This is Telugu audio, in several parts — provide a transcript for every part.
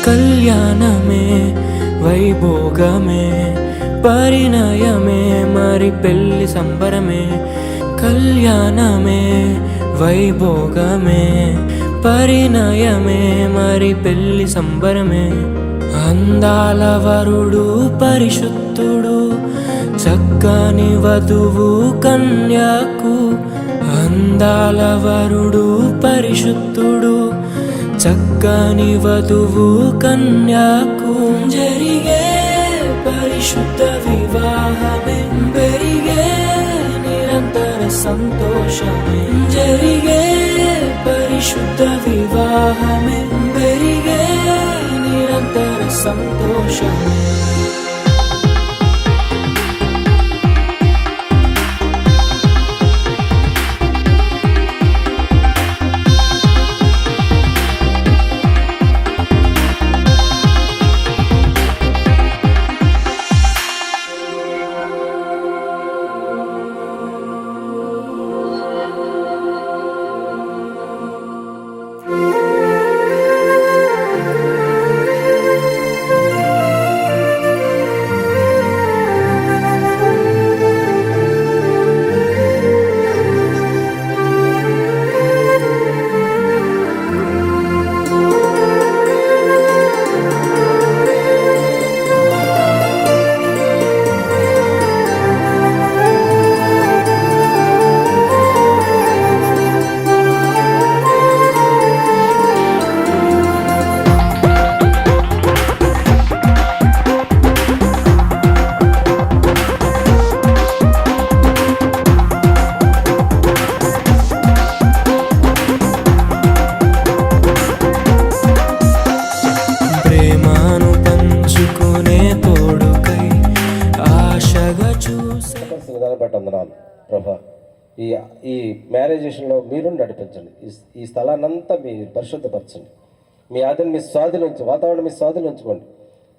కళ్యాణమే వైభోగమే పరిణయమే మరి పెళ్లి సంబరమే. కళ్యాణమే వైభోగమే పరిణయమే మరి పెళ్లి సంబరమే. అందాల వరుడు పరిశుద్ధుడు చక్కని వధువు కన్యాకు. అందాల వరుడు పరిశుద్ధుడు చక్కని వధువు కన్యాకు. జరిగే పరిశుద్ధ వివాహమే పెరిగే నిరంతర సంతోషమే. జరిగే పరిశుద్ధ వివాహమే పెరిగే నిరంతర సంతోషమే. ప్రభా ఈ మ్యారేజేషన్లో మీరు నడిపించండి. ఈ స్థలాన్నంతా మీ పరిశుద్ధపరచండి. మీ ఆదిని మీ స్వాధీనం ఉంచి వాతావరణం మీ స్వాధీనం ఉంచుకోండి.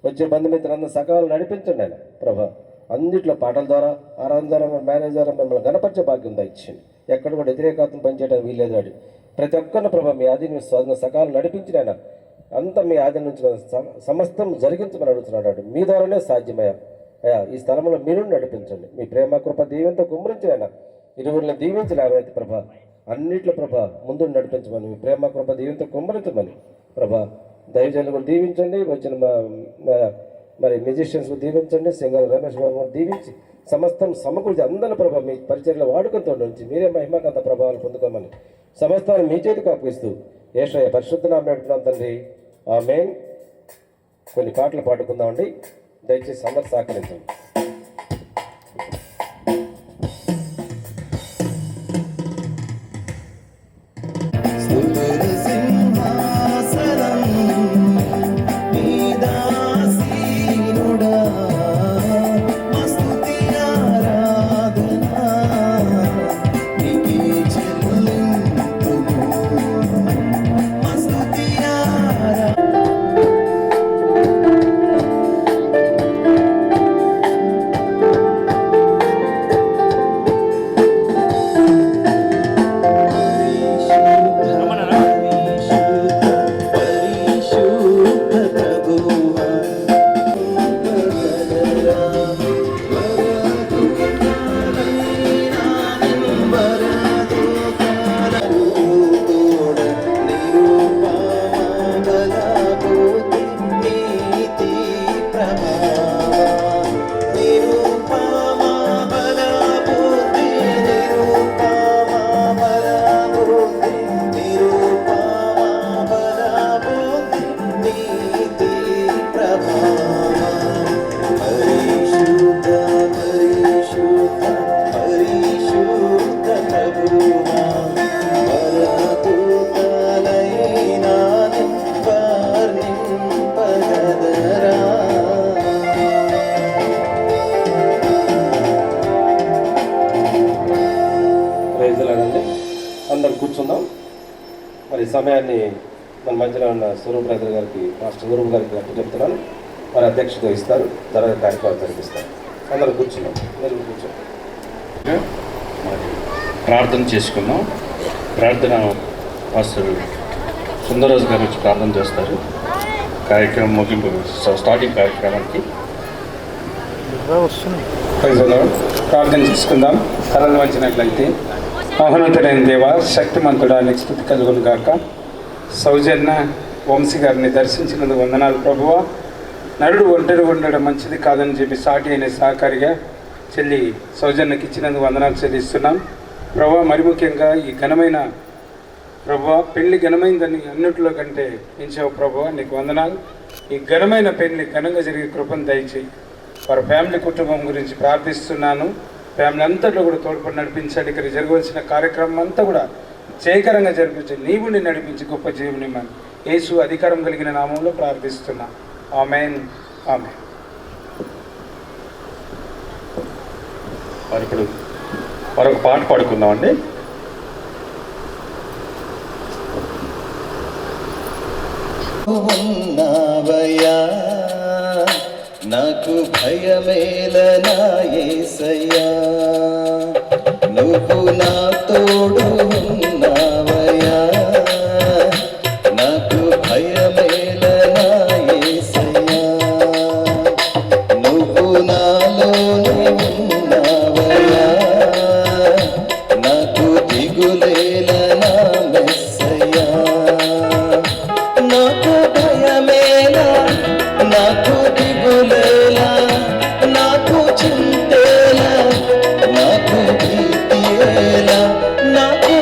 వచ్చే బంధుమిత్రులందరూ సకాలం నడిపించండి ఆయన ప్రభా. అన్నింటిలో పాటల ద్వారా ఆరాధన ద్వారా మ్యారేజ్ ద్వారా మిమ్మల్ని గణపరిచే భాగ్యం ఇచ్చింది. ఎక్కడ కూడా వ్యతిరేకతను పనిచేయడానికి వీల్లేదు. వాడు ప్రతి ఒక్కరిని ప్రభా మీ ఆదిని మీ స్వాధీనం సకాలం నడిపించిన ఆయన అంతా మీ ఆదిని నుంచి సమస్తం జరిగించమని అడుగుతున్నాడు. మీ ద్వారానే సాధ్యమయ్యా. అయ్యా ఈ స్థలంలో మీరు నడిపించండి. మీ ప్రేమ కృప దీవెంతో కుమ్మరించిన ఆయన ఇరువురిని దీవించిన అవైతే ప్రభా అన్నింటిలో ప్రభా ముందు నడిపించమని మీ ప్రేమ కృప దీవెంతో కుమ్మరించమని ప్రభా. దైవజనులు కూడా దీవించండి. వచ్చిన మరి మ్యూజిషియన్స్ దీవించండి. సింగర్ రమేష్ బాబు దీవించి సమస్తం సమకూర్చి అందరి ప్రభా మీ పరిచర్యలో వాడుకతో నుంచి మీరే మహిమకంత ప్రభావాలు పొందుకోమని సమస్తాన్ని మీ చేతికి అప్పగిస్తూ యేషయ్య పరిశుద్ధ నామమున అడుగుతున్నాం తండ్రి, ఆమేన్. కొన్ని పాటలు పాడుకుందామండి. దయచేసి అందరూ సహకరించండి. అందరం కూర్చుందాం. మరి సమయాన్ని మన మధ్యలో ఉన్న స్వరూప్ బ్రదర్ గారికి మాస్టర్ స్వరూప్ గారికి చెప్తున్నాను. మరి అధ్యక్షత ఇస్తారు, తర్వాత కార్యక్రమాలు జరిపిస్తారు. అందరూ కూర్చున్నాం. మీరు కూర్చోండి. ప్రార్థన చేసుకున్నాం. ప్రార్థన మాస్టర్ సుందరరాజు గారు వచ్చి ప్రార్థన చేస్తారు. కార్యక్రమం ముగింపు స్టార్టింగ్ కార్యక్రమానికి ప్రార్థన చేసుకుందాం. తలలు వంచినట్లయితే మహోన్నతుడైన దేవ, శక్తిమంతుడానికి స్థుతి కలుగును గాక. సౌజన్య వంశీ గారిని దర్శించినందుకు వందనాలు ప్రభువా. నరుడు ఒంటరి ఉండడం మంచిది కాదని చెప్పి సాటి అయిన సహకారిగా చెల్లి సౌజన్యకి ఇచ్చినందుకు వందనాలు చెల్లిస్తున్నాం ప్రభువా. మరి ముఖ్యంగా ఈ ఘనమైన ప్రభువా, పెళ్లి ఘనమైందని అన్నింటిలో కంటే పెంచావు ప్రభువా, నీకు వందనాలు. ఈ ఘనమైన పెళ్లి ఘనంగా జరిగే కృపను దయచేయి. వారి ఫ్యామిలీ కుటుంబం గురించి ప్రార్థిస్తున్నాను. ఫ్యామిలీ అంతట్లో కూడా తోడ్పడి నడిపించాలి. ఇక్కడ జరగవలసిన కార్యక్రమం అంతా కూడా జయకరంగా జరిపించి నీవుని నడిపించి గొప్ప జీవుని మనం యేసు అధికారం కలిగిన నామంలో ప్రార్థిస్తున్నా. ఆమేన్, ఆమేన్. మరి ఇప్పుడు మరొక పాట పాడుకుందామండి. ఉన్నావయ్యా నాకు భయమేలనా యేసయ్యా, నువ్వు నా తోడు ఉన్నావయ్యా, నాకు భయమేలనా యేసయ్యా, నువ్వు నాలోనే ఉన్నావయ్యా, నాకు దిగులేలనా మెస్సయ్యా, నాకు భయమేలా, నాకు దిగులేలా, నాకు చింతేలా, నాకు భీతియేలా, నాకు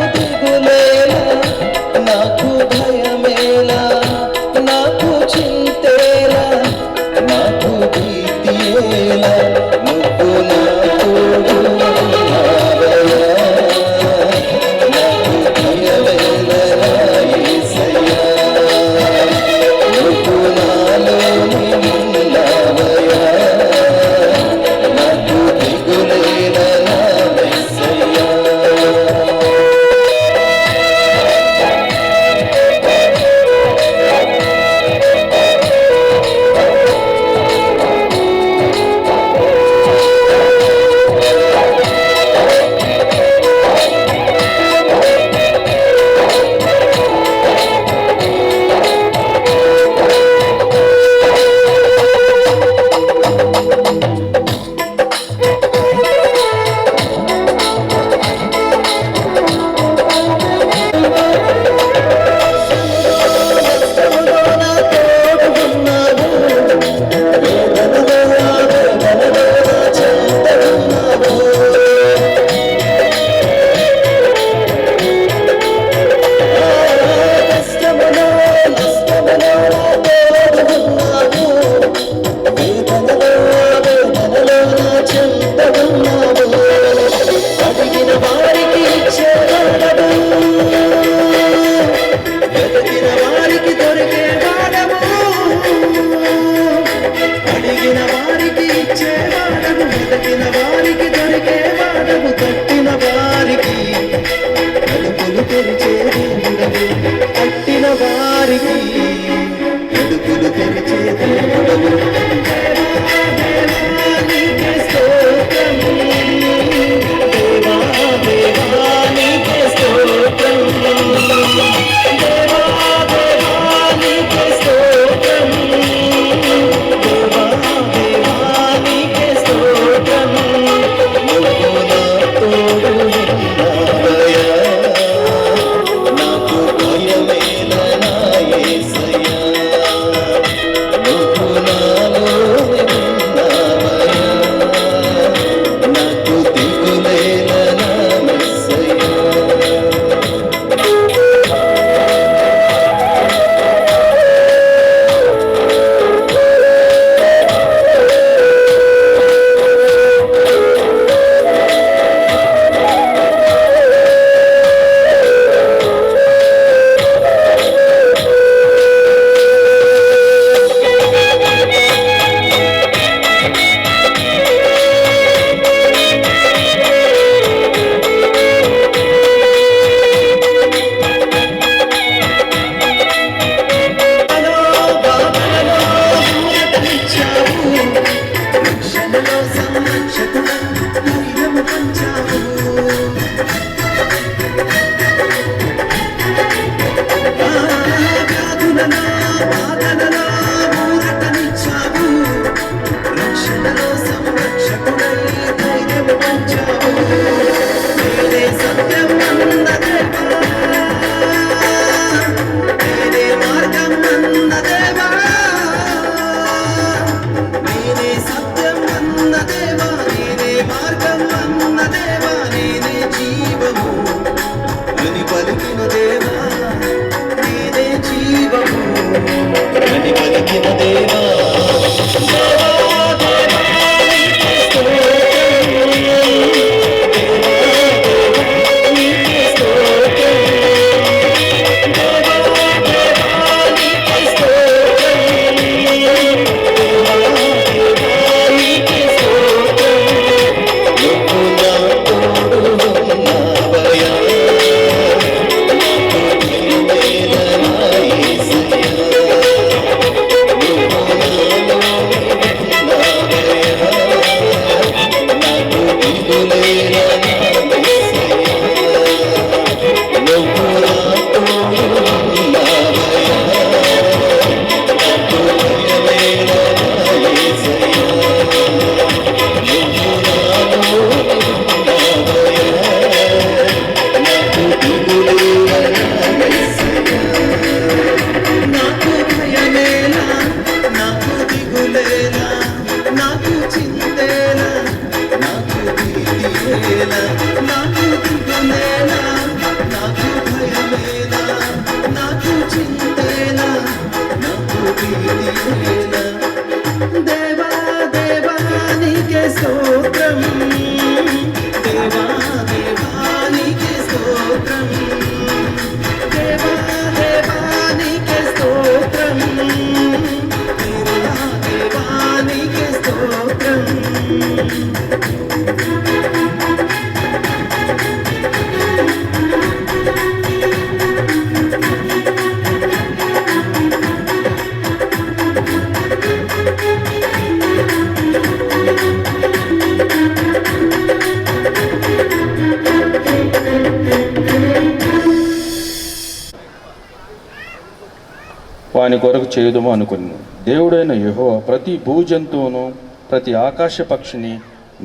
వాని కొరకు చేయుదము అనుకుని. దేవుడైన యెహోవా ప్రతి భూజంతువును ప్రతి ఆకాశ పక్షిని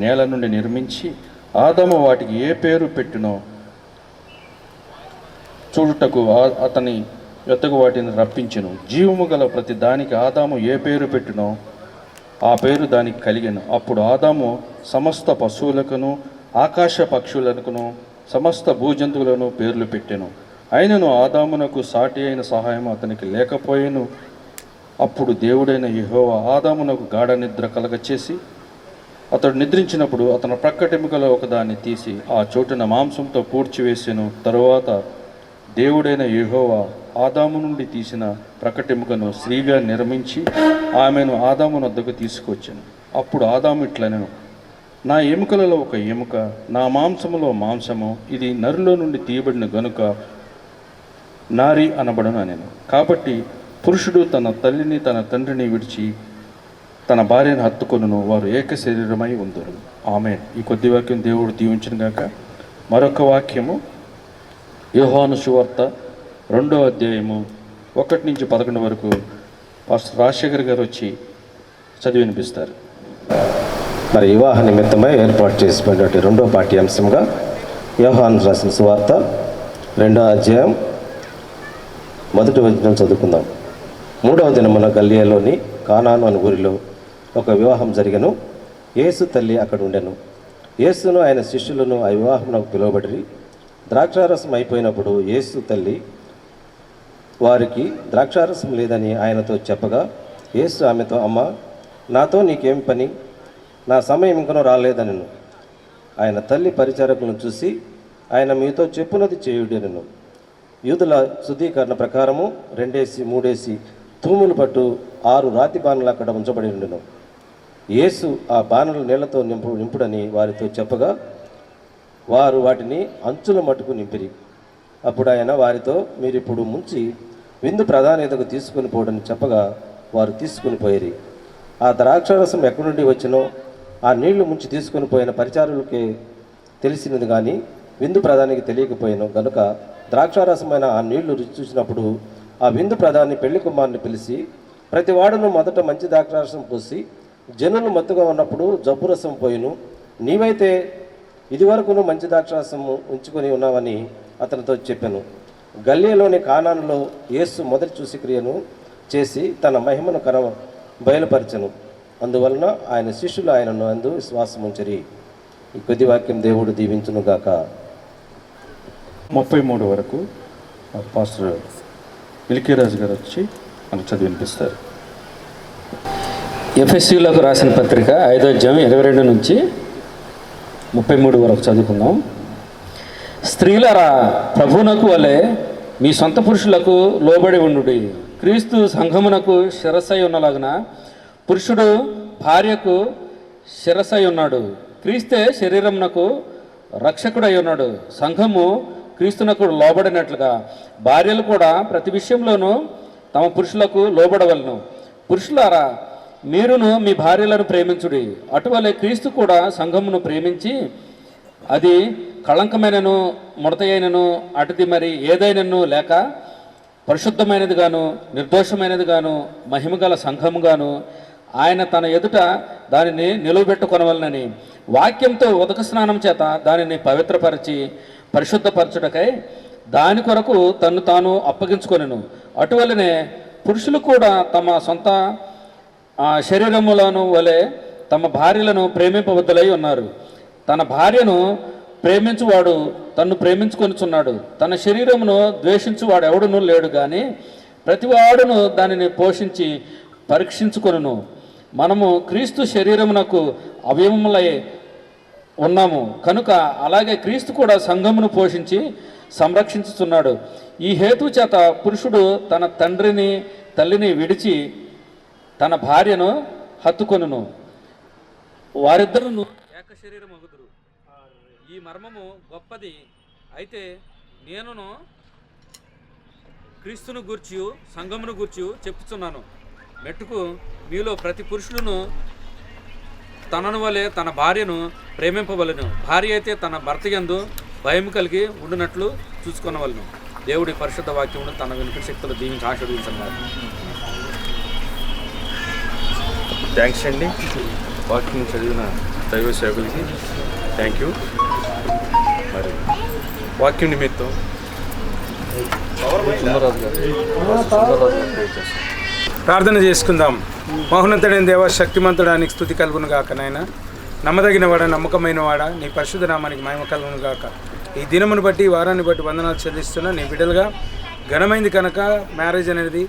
నేల నుండి నిర్మించి ఆదాము వాటికి ఏ పేరు పెట్టినో చూడుటకు అతని యొద్దకు వాటిని రప్పించెను. జీవము గల ప్రతి దానికి ఆదాము ఏ పేరు పెట్టినో ఆ పేరు దానికి కలిగెను. అప్పుడు ఆదాము సమస్త పశువులకును ఆకాశ పక్షులకును సమస్త భూజంతువులను పేర్లు పెట్టెను. అయినను ఆదామునకు సాటి అయిన సహాయం అతనికి లేకపోయెను. అప్పుడు దేవుడైన యెహోవా ఆదామునకు గాఢ నిద్ర కలగచేసి అతడు నిద్రించినప్పుడు అతని ప్రక్కటెముకలో ఒకదాన్ని తీసి ఆ చోటున మాంసంతో పూడ్చివేసెను. తరువాత దేవుడైన యెహోవా ఆదాము నుండి తీసిన ప్రక్కటెముకను స్త్రీగా నిర్మించి ఆమెను ఆదాము వద్దకు తీసుకొచ్చాను. అప్పుడు ఆదాము ఇట్లనెను, నా ఎముకలలో ఒక ఎముక, నా మాంసములో మాంసము, ఇది నరులో నుండి తీయబడిన గనుక నారి అనబడను అనెను. కాబట్టి పురుషుడు తన తల్లిని తన తండ్రిని విడిచి తన భార్యను హత్తుకొనును, వారు ఏక శరీరమై ఉందరు. ఆమేన్. ఈ కొద్ది వాక్యం దేవుడు దీవించును గాక. మరొక వాక్యము యోహాను సువార్త 2వ అధ్యాయము 1 నుంచి 11 వరకు పాస్టర్ రాజశేఖర్ గారు వచ్చి చదివి వినిపిస్తారు. మరి వివాహ నిమిత్తమై ఏర్పాటు చేసినటువంటి 2వ పాఠ్యాంశంగా యోహాను రాసిన సువార్త 2వ అధ్యాయం 1వ వచనం చదువుకుందాం. 3వ దినమున గలిలయలోని కానాను అను ఊరిలో ఒక వివాహం జరిగెను. యేసు తల్లి అక్కడ ఉండెను. యేసును ఆయన శిష్యులను ఆ వివాహమునకు పిలువబడి ద్రాక్షారసం అయిపోయినప్పుడు యేసు తల్లి వారికి ద్రాక్షారసం లేదని ఆయనతో చెప్పగా యేసు ఆమెతో, అమ్మ, నాతో నీకేం పని? నా సమయం ఇంకనూ రాలేదనెను. ఆయన తల్లి పరిచారకులను చూసి, ఆయన మీతో చెప్పునది చేయుడెనెను. యూదుల శుద్ధీకరణ ప్రకారము 2-3 తూములు పట్టు 6 రాతి బాణలు అక్కడ ఉంచబడి ఉండెను. యేసు ఆ బాణలు నీళ్లతో నింపుడని వారితో చెప్పగా వారు వాటిని అంచుల మట్టుకు నింపిరి. అప్పుడు ఆయన వారితో, మీరిప్పుడు ముంచి విందు ప్రధాన ఎదుగు తీసుకుని పోవడని చెప్పగా వారు తీసుకుని పోయిరి. ఆ ద్రాక్షారసం ఎక్కడి నుండి వచ్చినో ఆ నీళ్లు ముంచి తీసుకుని పోయిన పరిచారులకే తెలిసినది కానీ విందు ప్రధానికి తెలియకపోయాను గనుక ద్రాక్షారసమైన ఆ నీళ్లు రుచి చూసినప్పుడు ఆ విందు ప్రధాని పెళ్లి కుమారుని పిలిచి, ప్రతి వాడును మొదట మంచి ద్రాక్షారసం పోసి జనులు మత్తుగా ఉన్నప్పుడు జబ్బురసం పోయిను, నీవైతే ఇదివరకును మంచి ద్రాక్షారసము ఉంచుకొని ఉన్నావని అతనితో చెప్పాను. గలిలయలోని కానానులో యేసు మొదటి సూచక్రియను చేసి తన మహిమను బయలుపరచను. అందువలన ఆయన శిష్యులు ఆయనను అందు విశ్వాసం ఉంచరి. ఈ కొద్ది వాక్యం దేవుడు దీవించును గాక. 33 వరకు పాస్టర్ ఇలికేరాజు గారు వచ్చి మనకు చదివి వినిపిస్తారు. ఎఫెసీయులకు రాసిన పత్రిక 5వ అధ్యాయం 22 నుంచి 33 వరకు చదువుకుందాం. స్త్రీలరా, ప్రభువునకు వలె మీ సొంత పురుషులకు లోబడి ఉండుడి. క్రీస్తు సంఘమునకు శిరస్సై ఉన్నలాగున పురుషుడు భార్యకు శిరస్సై ఉన్నాడు. క్రీస్తే శరీరమునకు రక్షకుడై ఉన్నాడు. సంఘము క్రీస్తునకు లోబడినట్లుగా భార్యలు కూడా ప్రతి విషయంలోనూ తమ పురుషులకు లోబడవలను. పురుషులారా, మీరును మీ భార్యలను ప్రేమించుడి. అటువలే క్రీస్తు కూడా సంఘమును ప్రేమించి అది కళంకమైనను ముడతయైనను అటుది మరి ఏదైనను లేక పరిశుద్ధమైనది గాను నిర్దోషమైనది గాను మహిమగల సంఘముగాను ఆయన తన ఎదుట దానిని నిలువబెట్టుకొనవలనని వాక్యంతో ఉదక స్నానం చేత దానిని పవిత్రపరిచి పరిశుద్ధపరచుటకై దాని కొరకు తన్ను తాను అప్పగించుకొనెను. అటువలనే పురుషులు కూడా తమ సొంత శరీరములను వలె తమ భార్యలను ప్రేమింపవద్దులై ఉన్నారు. తన భార్యను ప్రేమించువాడు తన్ను ప్రేమించుకొనిచున్నాడు. తన శరీరమును ద్వేషించువాడు ఎవడునూ లేడు కానీ ప్రతివాడును దానిని పోషించి పరీక్షించుకొనును. మనము క్రీస్తు శరీరమునకు అవయవములై ఉన్నాము కనుక అలాగే క్రీస్తు కూడా సంఘమును పోషించి సంరక్షించుతున్నాడు. ఈ హేతు చేత పురుషుడు తన తండ్రిని తల్లిని విడిచి తన భార్యను హత్తుకొనును, వారిద్దరును ఏక శరీరం అగుదురు. ఈ మర్మము గొప్పది. అయితే నేనును క్రీస్తును గూర్చి సంఘమును గూర్చి చెప్పుచున్నాను. మెట్టుకు మీలో ప్రతి పురుషుడును తనను వలె తన భార్యను ప్రేమింపవలను. భార్య అయితే తన భర్త యందు భయం కలిగి ఉండునట్లు చూసుకొనవలను. దేవుడి పరిశుద్ధ వాక్యమును తన వెనుక శక్తులు దీవించి ఆశీర్వదించన్నారు. థ్యాంక్స్ అండి. వాక్యం చదివిన దైవ సేవకులకి థ్యాంక్ యూ. మరి వాక్యం నిమిత్తం సుందరరాజు గారు ప్రేర్ చేస్తారు. ప్రార్థన చేసుకుందాం. మహోన్నతుడైన దేవ, శక్తిమంతుడానికి స్తుతి కలుగును గాక. నాయన నమ్మదగిన వాడ, నమ్మకమైన వాడ, నీ పరిశుద్ధ నామానికి మహిమ కలుగును గాక. ఈ దినమును బట్టి, ఈ వారాన్ని బట్టి వందనాలు చెల్లిస్తున్నా. నీ బిడ్డలుగా ఘనమైంది కనుక మ్యారేజ్ అనేది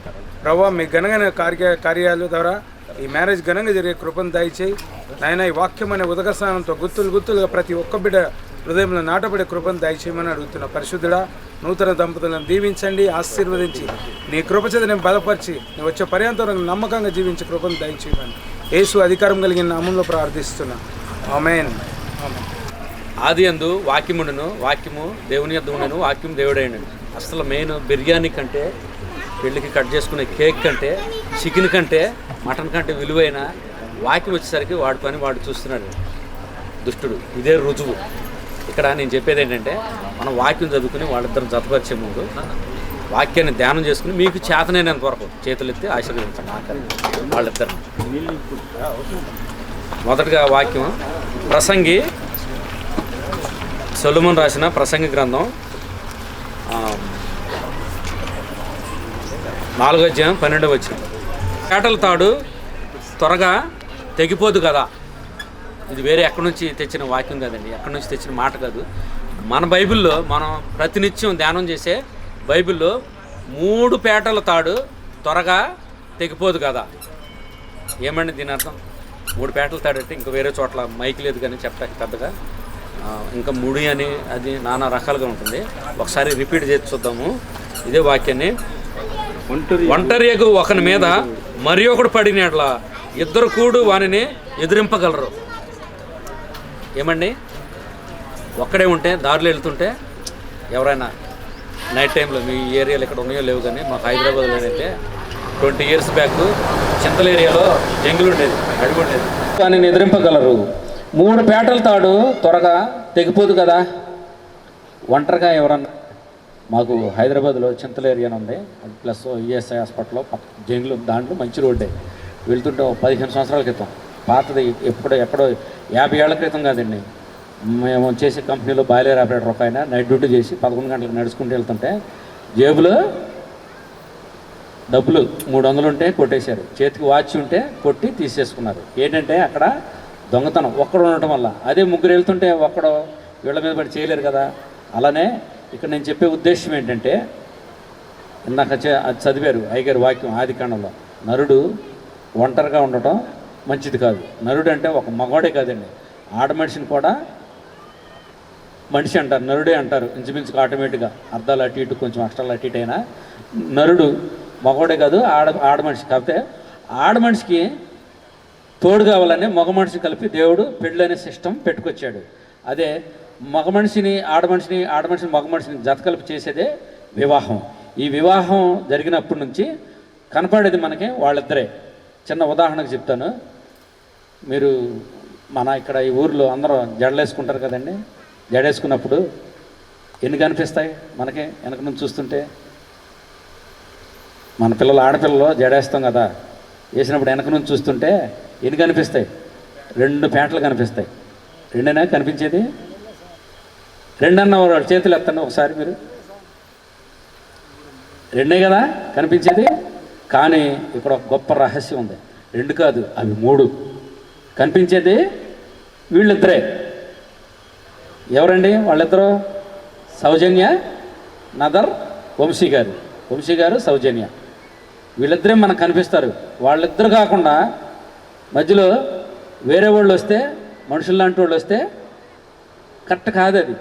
ప్రభావ మీ ఘనమైన కార్యాల ద్వారా ఈ మ్యారేజ్ ఘనంగా జరిగే కృపను దయచేయి నాయన. ఈ వాక్యం అనే ఉదక స్నానంతో గుత్తులుగా ప్రతి ఒక్క బిడ్డ హృదయంలో నాటపడే కృపను దయచేయమని అడుగుతున్నా. పరిశుద్ధుడా, నూతన దంపతులను దీవించండి, ఆశీర్వదించి నీ కృప చేత నేను బలపరిచి నీ వచ్చే పర్యంతరం నమ్మకంగా జీవించే కృపను దయచేయమని యేసు అధికారం కలిగిన నామంలో ప్రార్థిస్తున్నా. ఆమేన్. ఆది యందు వాక్యముండును, వాక్యము దేవుని యొద్ద ఉండెను, వాక్యం దేవుడైనను. అసలు మెయిన్ బిర్యానీ కంటే, పెళ్ళికి కట్ చేసుకునే కేక్ కంటే, చికెన్ కంటే, మటన్ కంటే విలువైన వాక్యం వచ్చేసరికి వాడి పని వాడు చూస్తున్నాడు దుష్టుడు. ఇదే రుజువు. ఇక్కడ నేను చెప్పేది ఏంటంటే, మనం వాక్యం చదువుకుని వాళ్ళిద్దరు జతపరిచే ముందు వాక్యాన్ని ధ్యానం చేసుకుని మీకు చేతనైనంత వరకు చేతులెత్తి ఆశీర్వదించండి ఆఖరి వాళ్ళిద్దరు. మొదటగా వాక్యం ప్రసంగి సొలొమోను రాసిన ప్రసంగి గ్రంథం 4:12 పేటల తాడు త్వరగా తెగిపోదు కదా. ఇది వేరే ఎక్కడి నుంచి తెచ్చిన వాక్యం కాదండి, ఎక్కడి నుంచి తెచ్చిన మాట కాదు. మన బైబిల్లో మనం ప్రతినిత్యం ధ్యానం చేసే బైబిల్లో 3 పేటల తాడు త్వరగా తెగిపోదు కదా. ఏమండి దీని అర్థం? 3 పేటల తాడు అంటే ఇంకా వేరే చోట్ల మైక్ లేదు కానీ చెప్పడానికి పెద్దగా, ఇంకా ముడి అని అది నానా రకాలుగా ఉంటుంది. ఒకసారి రిపీట్ చేసి చూద్దాము ఇదే వాక్యాన్ని. ఒంటరియగు ఒకని మీద మరి ఒకడు పడినట్ల ఇద్దరు కూడు వానిని ఎదిరింపగలరు. ఏమండి, ఒక్కడే ఉంటే దారిలో వెళ్తుంటే ఎవరైనా నైట్ టైంలో మీ ఏరియాలో ఇక్కడ ఉన్నాయో లేవు కానీ మాకు హైదరాబాద్లో అయితే 20 years బ్యాక్ చింతల ఏరియాలో జంగులు ఉండేది, అడుగు ఉండేది. వానిని ఎదిరింపగలరు. 3 పేటల తాడు త్వరగా తెగిపోదు కదా. ఒంటరిగా ఎవరన్నా, మాకు హైదరాబాద్లో చింతల ఏరియా ఉంది, ప్లస్ ఈఎస్ఐ హాస్పిటల్లో జంగులు, దాంట్లో మంచి రోడ్డే. వెళ్తుంటే 15 సంవత్సరాల క్రితం, పాతది, ఎక్కడో 50 ఏళ్ల క్రితం కాదండి. మేము చేసే కంపెనీలో బాయిలర్ ఆపరేటర్ ఒక ఆయన నైట్ డ్యూటీ చేసి 11 గంటలకు నడుచుకుంటూ వెళ్తుంటే జేబులో డబ్బులు 300 ఉంటే కొట్టేశారు, చేతికి వాచ్ ఉంటే కొట్టి తీసేసుకున్నారు. ఏంటంటే అక్కడ దొంగతనం ఒక్కడు ఉండటం వల్ల. అదే ముగ్గురు వెళ్తుంటే ఒక్కడు వీళ్ళ మీద పడి చేయలేరు కదా. అలానే ఇక్కడ నేను చెప్పే ఉద్దేశం ఏంటంటే, ఇందాక అది చదివారు అయ్యగారి వాక్యం ఆదికాండంలో, నరుడు ఒంటరిగా ఉండటం మంచిది కాదు. నరుడు అంటే ఒక మగవాడే కాదండి, ఆడ మనిషిని కూడా మనిషి అంటారు, నరుడే అంటారు ఇంచుమించుగా ఆటోమేటిక్గా. అర్థాలు అటు ఇటు కొంచెం అక్షరాలు అటు ఇటు అయినా నరుడు మగవాడే కాదు, ఆడ మనిషి. కాకపోతే ఆడ మనిషికి తోడు కావాలని మగ మనిషి కలిపి దేవుడు పెళ్ళి అనే సిస్టమ్ పెట్టుకొచ్చాడు. అదే మగ మనిషిని ఆడ మనిషిని మగ మనిషిని జత కలిపి చేసేదే వివాహం. ఈ వివాహం జరిగినప్పటి నుంచి కనపడేది మనకి వాళ్ళిద్దరే. చిన్న ఉదాహరణకు చెప్తాను. మీరు మన ఇక్కడ ఈ ఊర్లో అందరూ జడలేసుకుంటారు కదండి. జడేసుకున్నప్పుడు ఎన్ని కనిపిస్తాయి మనకి వెనక నుంచి చూస్తుంటే? మన పిల్లలు, ఆడపిల్లలు జడేస్తాం కదా, వేసినప్పుడు వెనక నుంచి చూస్తుంటే ఎన్ని కనిపిస్తాయి? 2 పేటలు కనిపిస్తాయి. 2 కనిపించేది? 2 అన్నవారు వాళ్ళు చేతులు ఎత్తండి ఒకసారి మీరు. 2 కదా కనిపించేది. కానీ ఇక్కడ ఒక గొప్ప రహస్యం ఉంది. 2 కాదు, అవి 3. కనిపించేది వీళ్ళిద్దరే. ఎవరండి వాళ్ళిద్దరూ? సౌజన్య, నదర్, వంశీ గారు సౌజన్య. వీళ్ళిద్దరే మనకు కనిపిస్తారు. వాళ్ళిద్దరు కాకుండా మధ్యలో వేరే వాళ్ళు వస్తే, మనుషులు లాంటి వాళ్ళు వస్తే కరెక్ట్ కాదు. అది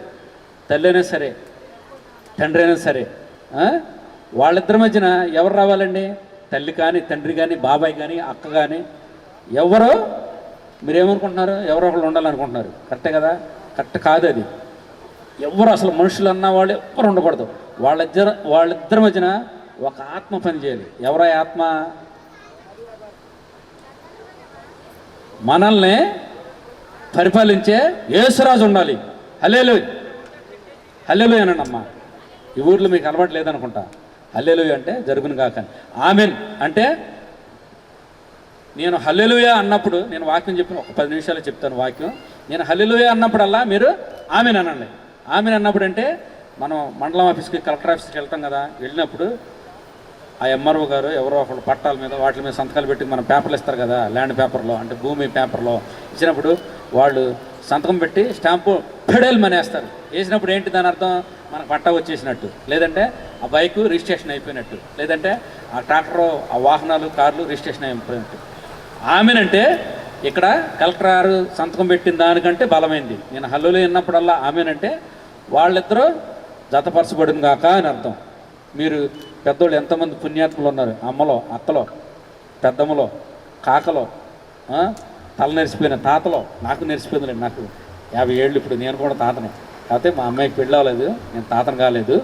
తల్లి అయినా సరే, తండ్రి అయినా సరే, వాళ్ళిద్దరి మధ్యన ఎవరు రావాలండి? తల్లి కానీ, తండ్రి కానీ, బాబాయ్ కానీ, అక్క కానీ, ఎవరో మీరేమనుకుంటున్నారు? ఎవరో ఒకళ్ళు ఉండాలనుకుంటున్నారు. కరెక్టే కదా? కరెక్ట్ కాదు అది. ఎవరు అసలు మనుషులు అన్న వాళ్ళు ఎవ్వరు ఉండకూడదు. వాళ్ళిద్దరి మధ్యన ఒక ఆత్మ పని చేయాలి. ఎవరా ఆత్మ? మనల్ని పరిపాలించే యేసురాజు ఉండాలి. హల్లెలూయా, హల్లెలూయా అనండి అమ్మా. ఈ ఊర్లో మీకు అలవాటు లేదనుకుంటా. హల్లెలూయా అంటే జరుగును గాక, ఆమెన్ అంటే నేను హల్లెలూయా అన్నప్పుడు, నేను వాక్యం చెప్పిన ఒక 10 నిమిషాలు చెప్తాను వాక్యం. నేను హల్లెలూయా అన్నప్పుడల్లా మీరు ఆమెన్ అనండి. ఆమెన్ అన్నప్పుడు అంటే మనం మండలం ఆఫీస్కి, కలెక్టర్ ఆఫీస్కి వెళ్తాం కదా, వెళ్ళినప్పుడు ఆ ఎంఆర్ఓ గారు ఎవరో ఒకళ్ళు పట్టాల మీద వాటి మీద సంతకాలు పెట్టి మనం పేపర్లు ఇస్తారు కదా, ల్యాండ్ పేపర్లో అంటే భూమి పేపర్లో ఇచ్చినప్పుడు వాళ్ళు సంతకం పెట్టి స్టాంపు పెడల్ మనేస్తారు. వేసినప్పుడు ఏంటి దాని అర్థం? మనకు పట్టా వచ్చేసినట్టు, లేదంటే ఆ బైకు రిజిస్ట్రేషన్ అయిపోయినట్టు, లేదంటే ఆ ట్రాక్టర్, ఆ వాహనాలు, కార్లు రిజిస్ట్రేషన్ అయిపోయినట్టు. ఆమెనంటే ఇక్కడ కలెక్టర్ గారు సంతకం పెట్టిన దానికంటే బలమైంది. నేను హల్లులు విన్నప్పుడల్లా ఆమెనంటే వాళ్ళిద్దరూ జతపరచబడిన గాక అని అర్థం. మీరు పెద్దోళ్ళు ఎంతమంది పుణ్యాత్ములు ఉన్నారు, అమ్మలో, అత్తలో, పెద్దమ్మలో, కాకలో, తల నెరిసిపోయిన తాతలో. నాకు నెరిసిపోయిందిలేండి, నాకు 50 ఏళ్ళు ఇప్పుడు, నేను కూడా తాతనే. కాకపోతే మా అమ్మాయికి పెళ్ళి అవ్వలేదు, నేను తాతను కాలేదు.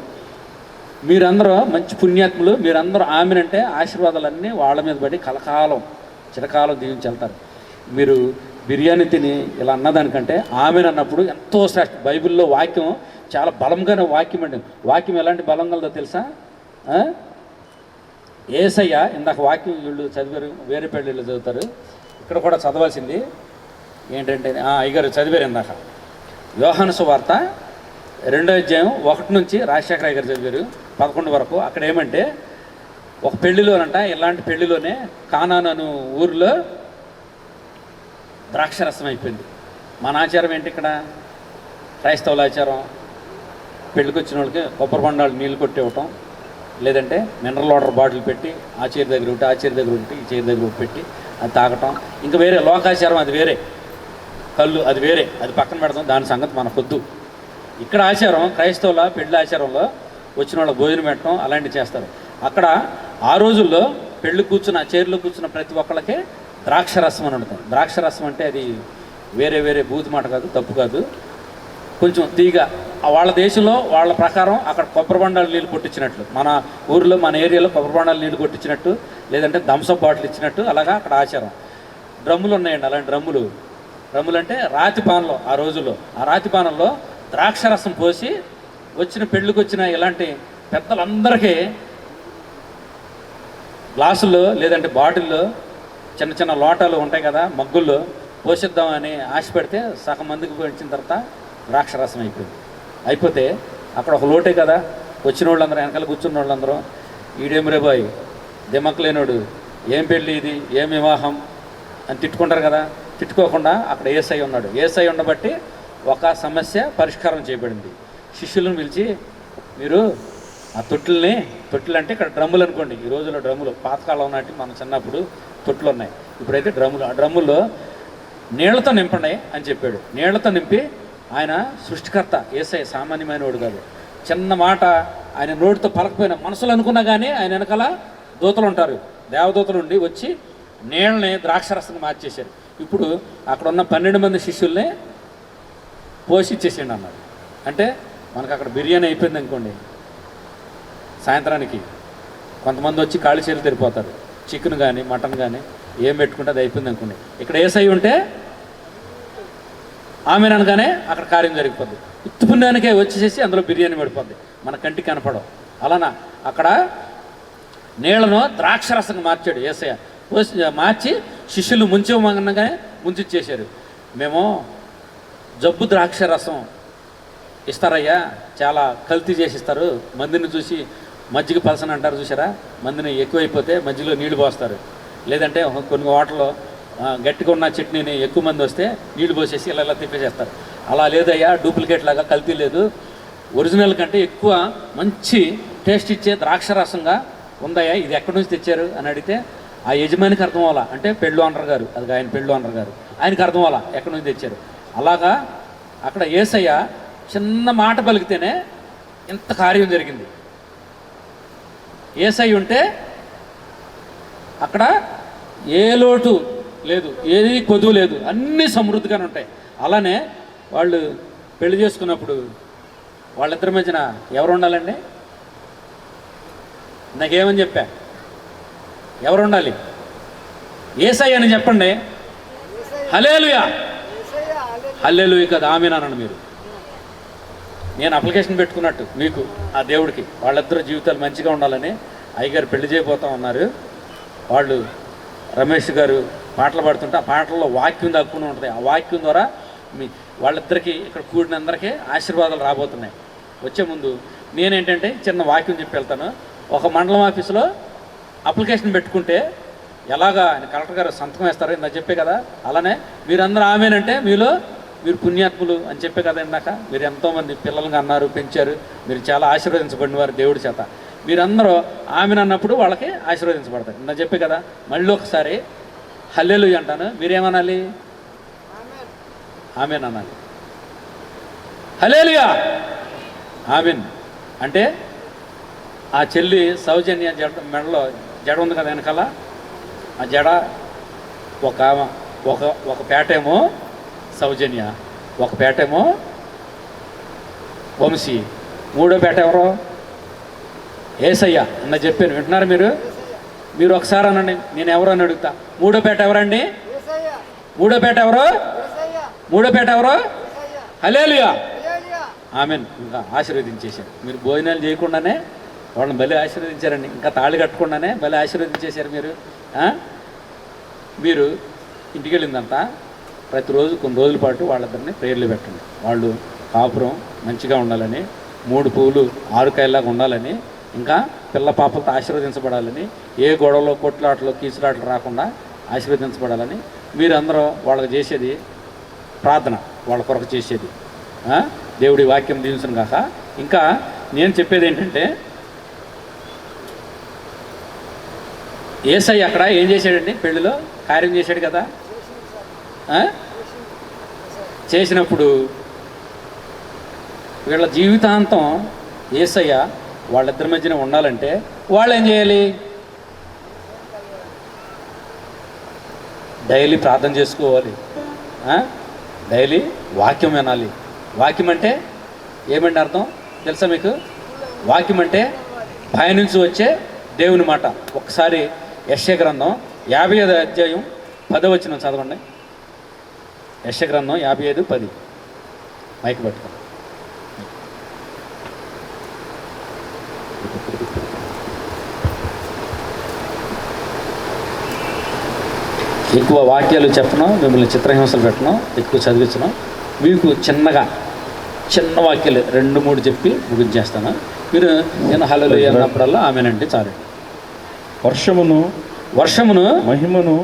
మీరందరూ మంచి పుణ్యాత్ములు, మీరందరూ ఆమెనంటే ఆశీర్వాదాలన్నీ వాళ్ళ మీద పడి కలకాలం చిరకాలం దీవించి వెళ్తారు. మీరు బిర్యానీ తిని ఇలా అన్నదానికంటే ఆమెను అన్నప్పుడు ఎంతో శ్రేష్ఠ. బైబిల్లో వాక్యం చాలా బలంగానే వాక్యం అండి. వాక్యం ఎలాంటి బలం కలదో తెలుసా? యేసయ్య ఇందాక వాక్యం వీళ్ళు చదివారు, వేరే పెళ్ళిళ్ళు చదువుతారు, ఇక్కడ కూడా చదవాల్సింది ఏంటంటే అయ్యగారు చదివారు ఇందాక యోహాను సువార్త 2వ అధ్యాయం 1 నుంచి రాజశేఖర అయ్యగారు చదివారు 11 వరకు. అక్కడ ఏమంటే ఒక పెళ్లిలోనంట, ఇలాంటి పెళ్లిలోనే కానాను అను ఊరిలో ద్రాక్షరసం అయిపోయింది. మన ఆచారం ఏంటి ఇక్కడ? క్రైస్తవుల ఆచారం పెళ్ళికి వచ్చిన వాళ్ళకి కొబ్బరి బొండాలు నీళ్ళు కొట్టి ఇవ్వటం, లేదంటే మినరల్ వాటర్ బాటిల్ పెట్టి ఆ చీర దగ్గర ఉంటే, ఆ చీర దగ్గర ఉంటే, ఈ చీర దగ్గర పెట్టి అది తాగటం. ఇంకా వేరే లోకాచారం అది వేరే, కళ్ళు అది వేరే, అది పక్కన పెడతాం, దాని సంగతి మనకొద్దు. ఇక్కడ ఆచారం క్రైస్తవుల పెళ్లి ఆచారంలో వచ్చిన వాళ్ళకి భోజనం పెట్టడం అలాంటివి చేస్తారు. అక్కడ ఆ రోజుల్లో పెళ్ళి కూర్చున్న చైర్లో కూర్చున్న ప్రతి ఒక్కళ్ళకే ద్రాక్షరసం అని ఉంటుంది. ద్రాక్షరసం అంటే అది వేరే వేరే బూతు మాట కాదు, తప్పు కాదు, కొంచెం తీగ. వాళ్ళ దేశంలో వాళ్ళ ప్రకారం అక్కడ కొబ్బరి బొండాలు నీళ్ళు కొట్టించినట్లు, మన ఊరిలో మన ఏరియాలో కొబ్బరి బొండాలు నీళ్ళు కొట్టించినట్టు, లేదంటే థమ్సప్ బాటిల్ ఇచ్చినట్టు అలాగా అక్కడ ఆచారం. డ్రమ్ములు ఉన్నాయండి, అలాంటి డ్రమ్ములు అంటే రాతి పానంలో, ఆ రోజుల్లో ఆ రాతి పానంలో ద్రాక్షరసం పోసి వచ్చిన పెళ్ళికి వచ్చిన ఇలాంటి పెద్దలందరికీ గ్లాసుల్లో లేదంటే బాటిల్లో చిన్న చిన్న లోటాలు ఉంటాయి కదా, మగ్గుల్లో పోషిద్దామని ఆశ పెడితే సగం మందికి వచ్చిన తర్వాత ద్రాక్షరసం అయిపోతే అక్కడ ఒక లోటే కదా, వచ్చిన వాళ్ళందరూ వెనకాల కూర్చున్న వాళ్ళందరూ ఈడేం రే బాయ్ దిమ్మక్ లేనోడు, ఏం పెళ్ళి ఇది, ఏం వివాహం అని తిట్టుకుంటారు కదా. తిట్టుకోకుండా అక్కడ యేసయ్య ఉన్నాడు. యేసయ్య ఉండబట్టి ఒక సమస్య పరిష్కారం చేయబడింది. శిష్యులను పిలిచి, మీరు ఆ తొట్టులు అంటే ఇక్కడ డ్రమ్ములు అనుకోండి, ఈ రోజుల్లో డ్రమ్ములు, పాతకాలం నాటి మన చిన్నప్పుడు తొట్లు ఉన్నాయి, ఇప్పుడైతే డ్రమ్ములు. ఆ డ్రమ్ముల్లో నీళ్లతో నింపండి అని చెప్పాడు. నీళ్లతో నింపి, ఆయన సృష్టికర్త, యేసయ్య సామాన్యమైన వాడు కాదు. చిన్న మాట ఆయన నోటితో పలకపోయినా మనసులో అనుకున్నా కానీ ఆయన వెనకాల దూతలు ఉంటారు, దేవదూతలు ఉండి వచ్చి నీళ్ళని ద్రాక్షరసంగా మార్చేశారు. ఇప్పుడు అక్కడ ఉన్న 12 మంది శిష్యుల్ని పోషించేసేయండి అన్నారు. అంటే మనకు అక్కడ బిర్యానీ అయిపోయింది అనుకోండి, సాయంత్రానికి కొంతమంది వచ్చి కాళ్ళు చేతులు తెరిపోతారు, చికెన్ కానీ మటన్ కానీ ఏం పెట్టుకుంటే అది అయిపోయింది అనుకోండి. ఇక్కడ యేసయ్య ఉంటే ఆమె అనగానే అక్కడ కార్యం జరిగిపోద్ది. ఉత్తుపుణ్యానికే వచ్చేసేసి అందులో బిర్యానీ పడిపోద్ది, మన కంటికి కనపడవు. అలానా అక్కడ నీళ్లను ద్రాక్షరసంగా మార్చాడు యేసయ్య. మార్చి శిష్యులు ముంచమనగానే ముంచిచ్చేశారు. మేము జబ్బు ద్రాక్షరసం ఇస్తారయ్యా, చాలా కల్తీ చేసి ఇస్తారు, మందిని చూసి మజ్జిగ పలసన అంటారు చూసారా, మందిని ఎక్కువైపోతే మధ్యలో నీళ్లు పోస్తారు, లేదంటే కొన్ని హోటల్లో గట్టిగా ఉన్న చట్నీని ఎక్కువ మంది వస్తే నీళ్లు పోసేసి ఇలా తిప్పేసేస్తారు. అలా లేదయ్యా, డూప్లికేట్ లాగా కల్తీ లేదు, ఒరిజినల్ కంటే ఎక్కువ మంచి టేస్ట్ ఇచ్చే ద్రాక్షరసంగా ఉందయ్యా, ఇది ఎక్కడి నుంచి తెచ్చారు అని అడిగితే ఆ యజమానికి అర్థం అవ్వాలా, అంటే పెళ్ళు ఓనర్ గారు, అది ఆయన పెళ్ళు ఓనర్ గారు, ఆయనకి అర్థం అవ్వాలా ఎక్కడి నుంచి తెచ్చారు. అలాగా అక్కడ యేసయ్య చిన్న మాట పలికితేనే ఇంత కార్యం జరిగింది. యేసయ్య ఉంటే అక్కడ ఏ లోటు లేదు, ఏది కొదువు లేదు, అన్నీ సమృద్ధిగానే ఉంటాయి. అలానే వాళ్ళు పెళ్లి చేసుకున్నప్పుడు వాళ్ళిద్దరి మధ్యన ఎవరు ఉండాలండి? నాకేమని చెప్పా, ఎవరు ఉండాలి? యేసయ్య అని చెప్పండి. హల్లెలూయా, హల్లెలూయా కదా, ఆమేన్ అనండి మీరు. నేను అప్లికేషన్ పెట్టుకున్నట్టు మీకు ఆ దేవుడికి వాళ్ళిద్దరు జీవితాలు మంచిగా ఉండాలని అయ్యగారు పెళ్లి చేయబోతా ఉన్నారు. వాళ్ళు రమేష్ గారు పాటలు పాడుతుంటే ఆ పాటల్లో వాక్యం దాక్కుని ఉంటుంది. ఆ వాక్యం ద్వారా వాళ్ళిద్దరికీ ఇక్కడ కూడిన అందరికీ ఆశీర్వాదాలు రాబోతున్నాయి. వచ్చే ముందు నేనేంటంటే చిన్న వాక్యం చెప్పి వెళ్తాను. ఒక మండలం ఆఫీసులో అప్లికేషన్ పెట్టుకుంటే ఎలాగా ఆయన కలెక్టర్ గారు సంతకం వేస్తారు ఇందాక చెప్పే కదా, అలానే మీరందరూ ఆమెనంటే మీరు పుణ్యాత్ములు అని చెప్పే కదా ఇందాక. మీరు ఎంతోమంది పిల్లలుగా అన్నారు, పెంచారు, మీరు చాలా ఆశీర్వదించబడిన వారు దేవుడి చేత. మీరందరూ ఆమెను అన్నప్పుడు వాళ్ళకి ఆశీర్వదించబడతారు. ఇందాక చెప్పే కదా. మళ్ళీ ఒకసారి హల్లెలూయా అంటాను, మీరేమనాలి? ఆమెన్ అనాలి. హల్లెలూయా ఆమెన్ అంటే ఆ చెల్లి సౌజన్య మెడలో జడ ఉంది కదా వెనకాల, ఆ జడ ఒక పేటేమో సౌజన్య, ఒక పేటేమో వంశీ, మూడో పేట ఎవరో ఏసయ్య అన్న చెప్పాను. వింటున్నారు మీరు ఒకసారి అనండి, నేను ఎవరు అని అడుగుతా. మూడో పేట ఎవరండి? మూడో పేట ఎవరు? మూడో పేట ఎవరు? హల్లెలూయా ఆమెన్. ఇంకా ఆశీర్వదించేశారు. మీరు భోజనాలు చేయకుండానే వాళ్ళని బలి ఆశీర్వదించారండి. ఇంకా తాళి కట్టకుండానే బలి ఆశీర్వదించేశారు. మీరు ఇంటికి వెళ్ళిందంతా ప్రతిరోజు కొన్ని రోజుల పాటు వాళ్ళిద్దరిని ప్రేర్లు పెట్టండి. వాళ్ళు కాపురం మంచిగా ఉండాలని, 3 పువ్వులు 6 కాయలాగా ఉండాలని, ఇంకా పిల్ల పాపలతో ఆశీర్వదించబడాలని, ఏ గొడవలో కొట్లాటలు కీచులాటలు రాకుండా ఆశీర్వదించబడాలని మీరందరూ వాళ్ళకి చేసేది ప్రార్థన, వాళ్ళ కొరకు చేసేది. దేవుడి వాక్యం దీవించను కాక. ఇంకా నేను చెప్పేది ఏంటంటే, యేసయ్య అక్కడ ఏం చేశాడండి? పెళ్ళిలో కార్యం చేశాడు కదా. చేసినప్పుడు వీళ్ళ జీవితాంతం యేసయ్య వాళ్ళిద్దరి మధ్యన ఉండాలంటే వాళ్ళు ఏం చేయాలి? డైలీ ప్రార్థన చేసుకోవాలి, డైలీ వాక్యం వినాలి. వాక్యం అంటే ఏమండి అర్థం తెలుసా మీకు? వాక్యం అంటే పైనుంచి వచ్చే దేవుని మాట. ఒకసారి యెషయా గ్రంథం 55వ అధ్యాయం 10వ వచనం చదవండి. యెషయా గ్రంథం 55:10. మైక్ పట్టుకోండి. ఎక్కువ వాక్యాలు చెప్పను, మిమ్మల్ని చిత్రహింసలు పెట్టను, ఎక్కువ చదివించను. మీకు చిన్న వాక్యాలు 2-3 చెప్పి ముగించేస్తాను. మీరు నేను హల్లెలూయా అన్నప్పుడల్లా ఆమెనంటే చాలు. వర్షమును మహిమను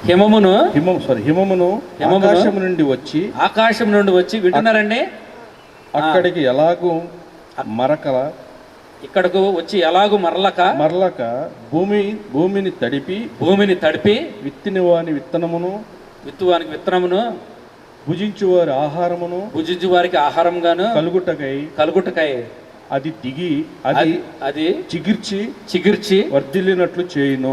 హిమమును ఆకాశం నుండి వచ్చి వింటున్నారండి. అక్కడికి ఎలాగూ ఇక్కడకు వచ్చి ఎలాగూ మరలక భూమిని తడిపి విత్తువానికి విత్తనమును భుజించు వారికి ఆహారంగాను కలుగుటకై అది దిగి అది చిగిర్చి వర్ధిల్లినట్లు చేయును.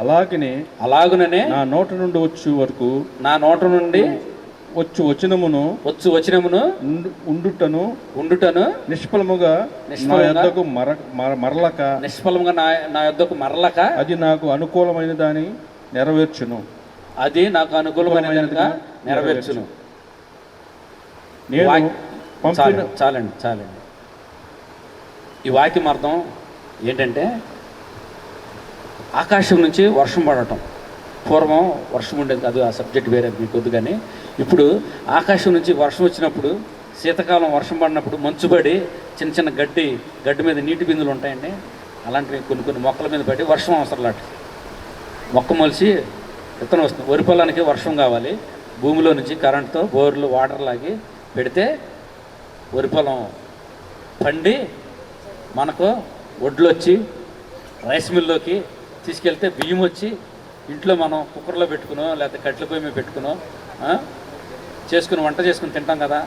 అలాగుననే నా నోట నుండి వచ్చు వచనమును ఉండుటను నిష్ఫలముగా నా యొద్దకు మరలక అది నాకు అనుకూలమైన దాన్ని నెరవేర్చును. చాలండి. ఈ వాక్యం అర్థం ఏంటంటే, ఆకాశం నుంచి వర్షం పడటం. పూర్వం వర్షం ఉండేది కాదు, ఆ సబ్జెక్ట్ వేరే మీకు వద్దు. కానీ ఇప్పుడు ఆకాశం నుంచి వర్షం వచ్చినప్పుడు, శీతాకాలం వర్షం పడినప్పుడు మంచుబడి చిన్న గడ్డి మీద నీటి బిందులు ఉంటాయండి. అలాంటివి కొన్ని మొక్కల మీద పడి వర్షం అవసరం. మొక్క మొలిచి విత్తనం వస్తుంది. వరి పొలానికి వర్షం కావాలి. భూమిలో నుంచి కరెంటుతో బోర్లు వాటర్ లాగి పెడితే వరి పొలం పండి మనకు వడ్లు వచ్చి రైస్ మిల్లోకి తీసుకెళ్తే బియ్యం వచ్చి ఇంట్లో మనం కుక్కర్లో పెట్టుకునో లేకపోతే కట్టెల పొయ్యి మీద పెట్టుకునో వంట చేసుకుని తింటాం కదా.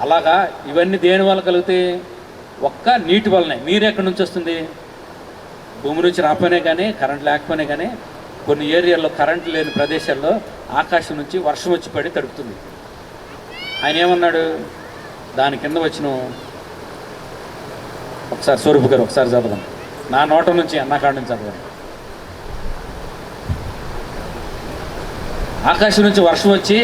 అలాగా ఇవన్నీ దేని వల్ల కలుగుతాయి? ఒక్క నీటి వల్లనే. నీరు ఎక్కడి నుంచి వస్తుంది? భూమి నుంచి రాకపోయినా కానీ, కరెంట్ లేకపోయినా కానీ, కొన్ని ఏరియాల్లో కరెంటు లేని ప్రదేశాల్లో ఆకాశం నుంచి వర్షం వచ్చి పడి తడుపుతుంది. ఆయన ఏమన్నాడు? దాని కింద వచ్చిన ఒకసారి స్వరూపు గారు ఒకసారి చదవండి. నా నోట నుంచి అన్నకాడ నుంచి చదవండి. ఆకాశం నుంచి వర్షం వచ్చి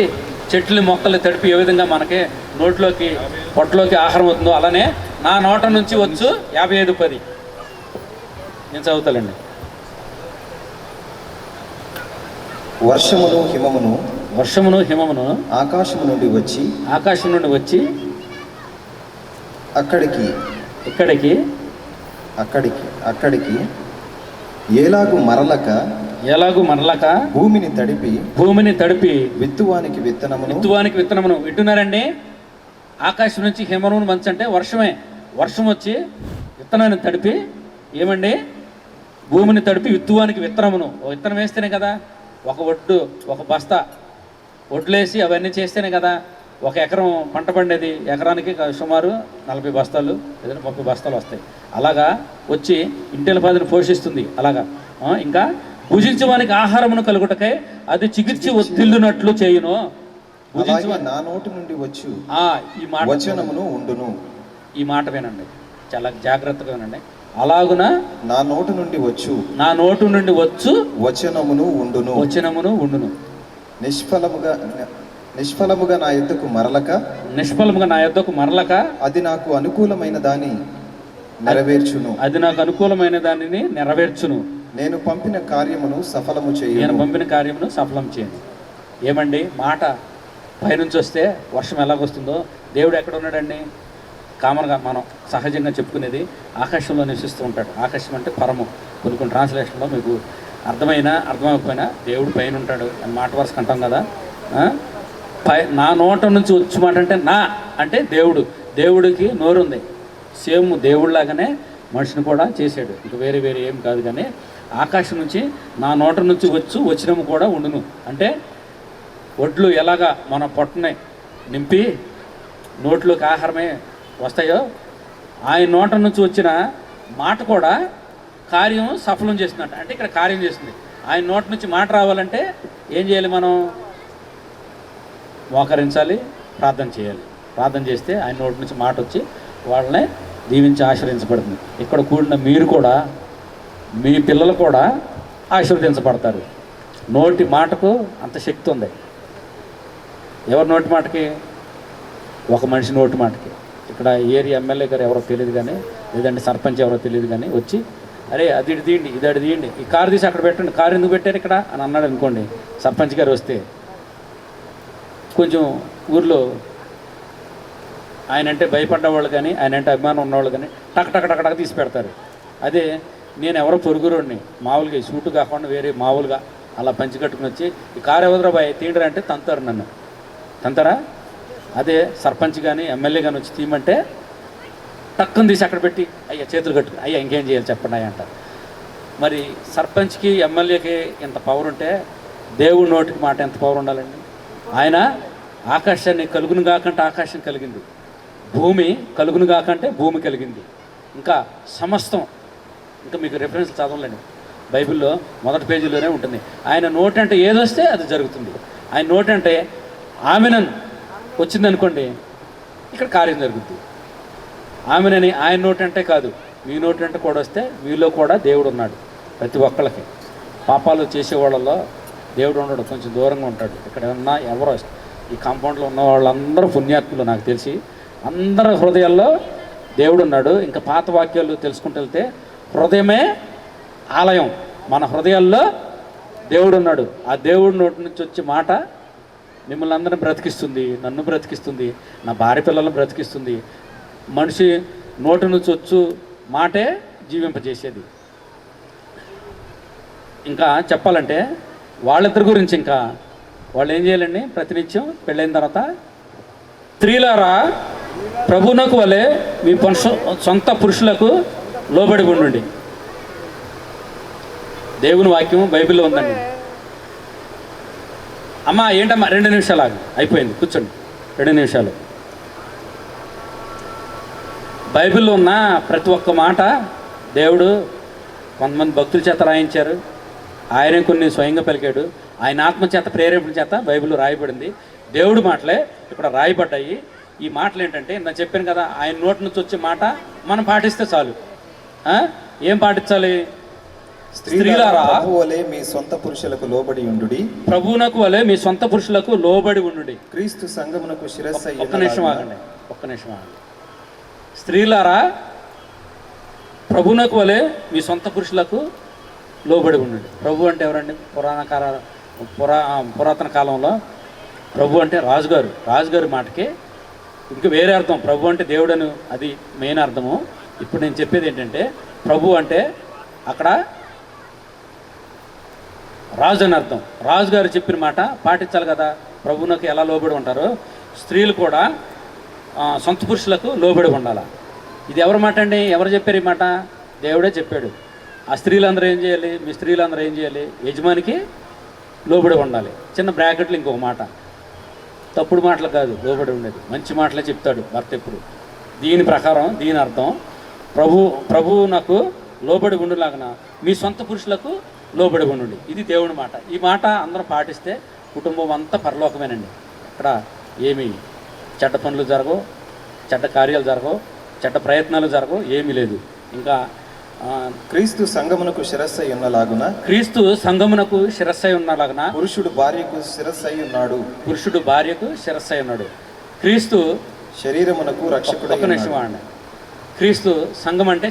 చెట్లు మొక్కలు తడిపి ఏ విధంగా మనకి నోట్లోకి పొట్టలోకి ఆహారం అవుతుందో అలానే నా నోట నుంచి వచ్చు 55:10 నేను చదువుతానండి. వర్షమును హిమమును ఆకాశం నుండి వచ్చి అక్కడికి ఏలాగు మరలక భూమిని తడిపి విత్తువానికి విత్తనమును వింటున్నారండి. ఆకాశం నుంచి హిమమును మంచు అంటే వర్షం వచ్చి విత్తనాన్ని తడిపి ఏమండి భూమిని తడిపి విత్తువానికి విత్తనమును. విత్తనం వేస్తేనే కదా ఒక బస్తా ఒడ్లేసి అవన్నీ చేస్తేనే కదా ఒక ఎకరం పంట పండేది. ఎకరానికి సుమారు 40 బస్తాలు ఏదైనా 30 బస్తాలు వస్తాయి. అలాగా వచ్చి ఇంటిల పదిని పోషిస్తుంది. అలాగా ఇంకా భుజించడానికి ఆహారమును కలుగుటకై అది చికిత్స ఒత్తిల్లునట్లు చేయును. నా నోటి నుండి వచ్చు ఈ మాట వచనమును ఉండును. ఈ మాట వినండి, చాలా జాగ్రత్తగా వినండి. అలాగున నా నోటు నుండి వచ్చు వచనమును ఉండును. నిష్ఫలముగా నా యొద్దకు మరలక అది నాకు అనుకూలమైన దానిని నెరవేర్చును. నేను పంపిన కార్యమును సఫలము చేయను. ఏమండి మాట పైనుంచి వస్తే వర్షం ఎలాగొస్తుందో దేవుడు ఎక్కడ ఉన్నాడండి? కామన్గా మనం సహజంగా చెప్పుకునేది ఆకాశంలో నివసిస్తూ ఉంటాడు. ఆకాశం అంటే పరము. కొన్ని ట్రాన్స్లేషన్లో మీకు అర్థమైపోయినా దేవుడు పైన ఉంటాడు అని మాట వరుస అంటాం కదా. నా నోట నుంచి వచ్చి మాట అంటే దేవుడికి నోరుంది. సేమ్ దేవుడిలాగానే మనిషిని కూడా చేశాడు. ఇంక వేరే ఏం కాదు. కానీ ఆకాశం నుంచి నా నోట నుంచి వచ్చినము కూడా ఉండును. అంటే ఒడ్లు ఎలాగా మన పొట్టని నింపి నోట్లోకి ఆహారమే వస్తాయో ఆయన నోట నుంచి వచ్చిన మాట కూడా కార్యం సఫలం చేస్తున్నట్టు. అంటే ఇక్కడ కార్యం చేస్తుంది. ఆయన నోటి నుంచి మాట రావాలంటే ఏం చేయాలి? మనం మోకరించాలి, ప్రార్థన చేయాలి. ప్రార్థన చేస్తే ఆయన నోటి నుంచి మాట వచ్చి వాళ్ళని దీవించి ఆశీర్వదించబడుతుంది. ఇక్కడ కూడిన మీరు కూడా, మీ పిల్లలు కూడా ఆశీర్వదించబడతారు. నోటి మాటకు అంత శక్తి ఉంది. ఎవరి నోటి మాటకి? ఒక మనిషి నోటి మాటకి. ఇక్కడ ఏరియా ఎమ్మెల్యే గారు ఎవరో తెలియదు కానీ, లేదంటే సర్పంచ్ ఎవరో తెలియదు కానీ వచ్చి అరే అది ఇటు తీయండి, ఇది అటు తీయండి, ఈ కారు తీసి అక్కడ పెట్టండి, కారు ఎందుకు పెట్టారు ఇక్కడ అని అన్నాడు అనుకోండి. సర్పంచ్ గారు వస్తే కొంచెం ఊర్లో ఆయన అంటే భయపడ్డవాళ్ళు కానీ, ఆయన అంటే అభిమానం ఉన్నవాళ్ళు కానీ టక్ తీసి పెడతారు. అదే నేను ఎవరో పొరుగురోడిని మామూలుగా ఈ సూటు కాకుండా వేరే మామూలుగా అలా పంచి కట్టుకుని వచ్చి ఈ కారు ఎవరు బాయ్ తీయడరా అంటే తంతారా. అదే సర్పంచ్ కానీ ఎమ్మెల్యే కానీ వచ్చి తీయమంటే టక్కుని తీసి అక్కడ పెట్టి అయ్యా చేతులు కట్టుకుని అయ్యా ఇంకేం చేయాలి చెప్పండి అయ్యా అంటారు. మరి సర్పంచ్కి ఎమ్మెల్యేకి ఎంత పవర్ ఉంటే దేవుడి నోటికి మాట ఎంత పవర్ ఉండాలండి? ఆయన ఆకాశాన్ని కలుగును కాకంటే ఆకాశం కలిగింది, భూమి కలుగును కాకంటే భూమి కలిగింది. ఇంకా సమస్తం, ఇంకా మీకు రెఫరెన్స్ చదవలేండి, బైబిల్లో మొదటి పేజీలోనే ఉంటుంది. ఆయన నోటి అంటే ఏదొస్తే అది జరుగుతుంది. ఆయన నోటి అంటే ఆమెనన్ వచ్చిందనుకోండి, ఇక్కడ కార్యం జరుగుతుంది. ఆమెనని ఆయన నోటి అంటే కాదు, మీ నోటి అంటే కూడా వస్తే మీలో కూడా దేవుడు ఉన్నాడు. ప్రతి ఒక్కళ్ళకి పాపాలు చేసేవాళ్ళలో దేవుడు ఉండడు, కొంచెం దూరంగా ఉంటాడు. ఇక్కడ ఉన్న ఎవరో ఈ కాంపౌండ్లో ఉన్న వాళ్ళందరూ పుణ్యాత్ములు నాకు తెలిసి, అందరి హృదయాల్లో దేవుడు ఉన్నాడు. ఇంకా పాత వాక్యాలు తెలుసుకుంటూ వెళ్తే హృదయమే ఆలయం. మన హృదయాల్లో దేవుడు ఉన్నాడు. ఆ దేవుడి నోటి నుంచి వచ్చే మాట మిమ్మల్ని అందరిని బ్రతికిస్తుంది, నన్ను బ్రతికిస్తుంది, నా భార్య పిల్లలను బ్రతికిస్తుంది. మనిషి నోటి నుంచి వచ్చు మాటే జీవింపజేసేది. ఇంకా చెప్పాలంటే వాళ్ళిద్దరి గురించి ఇంకా వాళ్ళు ఏం చేయాలండి? ప్రతినిత్యం పెళ్ళైన తర్వాత స్త్రీలారా ప్రభువునకు వలె మీ సొంత పురుషులకు లోబడి ఉండండి. దేవుని వాక్యం బైబిల్లో ఉందండి. అమ్మా ఏంటమ్మా 2 నిమిషాలు ఆగి, అయిపోయింది, కూర్చోండి 2 నిమిషాలు. బైబిల్లో ఉన్న ప్రతి ఒక్క మాట దేవుడు కొంతమంది భక్తుల చేత రాయించారు, ఆయనే కొన్ని స్వయంగా పలికాడు, ఆయన ఆత్మ చేత ప్రేరేపణ చేత బైబిల్లో రాయబడింది. దేవుడి మాటలే ఇక్కడ రాయబడ్డాయి. ఈ మాటలు ఏంటంటే నేను చెప్పాను కదా, ఆయన నోటి నుంచి వచ్చే మాట మనం పాటిస్తే చాలు. ఏం పాటించాలి? స్త్రీలారా ప్రభువు వలె మీ సొంత పురుషులకు లోబడి ఉండుడి. ప్రభువునకు వలె మీ సొంత పురుషులకు లోబడి ఉండుడి. క్రీస్తు సంఘమునకు శిరస్సై ఒక్క నిమిషం ఆగండి. స్త్రీలారా ప్రభువునకు వలె మీ సొంత పురుషులకు లోబడి ఉండండి. ప్రభు అంటే ఎవరండి? పురాతన కాలంలో ప్రభు అంటే రాజుగారి మాటకి ఇంకా వేరే అర్థం. ప్రభు అంటే దేవుడను, అది మెయిన్ అర్థము. ఇప్పుడు నేను చెప్పేది ఏంటంటే ప్రభు అంటే అక్కడ రాజు అని అర్థం. రాజుగారు చెప్పిన మాట పాటించాలి కదా. ప్రభువునకు ఎలా లోబడి ఉంటారో స్త్రీలు కూడా సొంత పురుషులకు లోబడి ఉండాలి. ఇది ఎవరి మాట అండి? ఎవరు చెప్పారు ఈ మాట? దేవుడే చెప్పాడు. ఆ స్త్రీలందరూ ఏం చేయాలి? మీ స్త్రీలందరూ ఏం చేయాలి? యజమానికి లోబడి ఉండాలి. చిన్న బ్రాకెట్లు ఇంకొక మాట, తప్పుడు మాటలు కాదు లోబడి ఉండేది, మంచి మాటలే చెప్తాడు భర్త ఎప్పుడు. దీని ప్రకారం దీని అర్థం ప్రభు నాకు లోబడి ఉండులాగన మీ సొంత పురుషులకు లోబడి ఉండండి. ఇది దేవుని మాట. ఈ మాట అందరూ పాటిస్తే కుటుంబం అంతా పరలోకమేనండి. ఇక్కడ ఏమీ చెడ్డ పనులు జరగవు, చెడ్డ కార్యాలు జరగవు, చెడ్డ ప్రయత్నాలు జరగవు, ఏమీ లేదు. ఇంకా క్రీస్తు సంఘమునకు శిరస్సై ఉన్నలాగున పురుషుడు భార్యకు శిరస్సై ఉన్నాడు. క్రీస్తు శరీరమునకు రక్షకుడు. ఒక నిమిషం అండి. క్రీస్తు సంఘం అంటే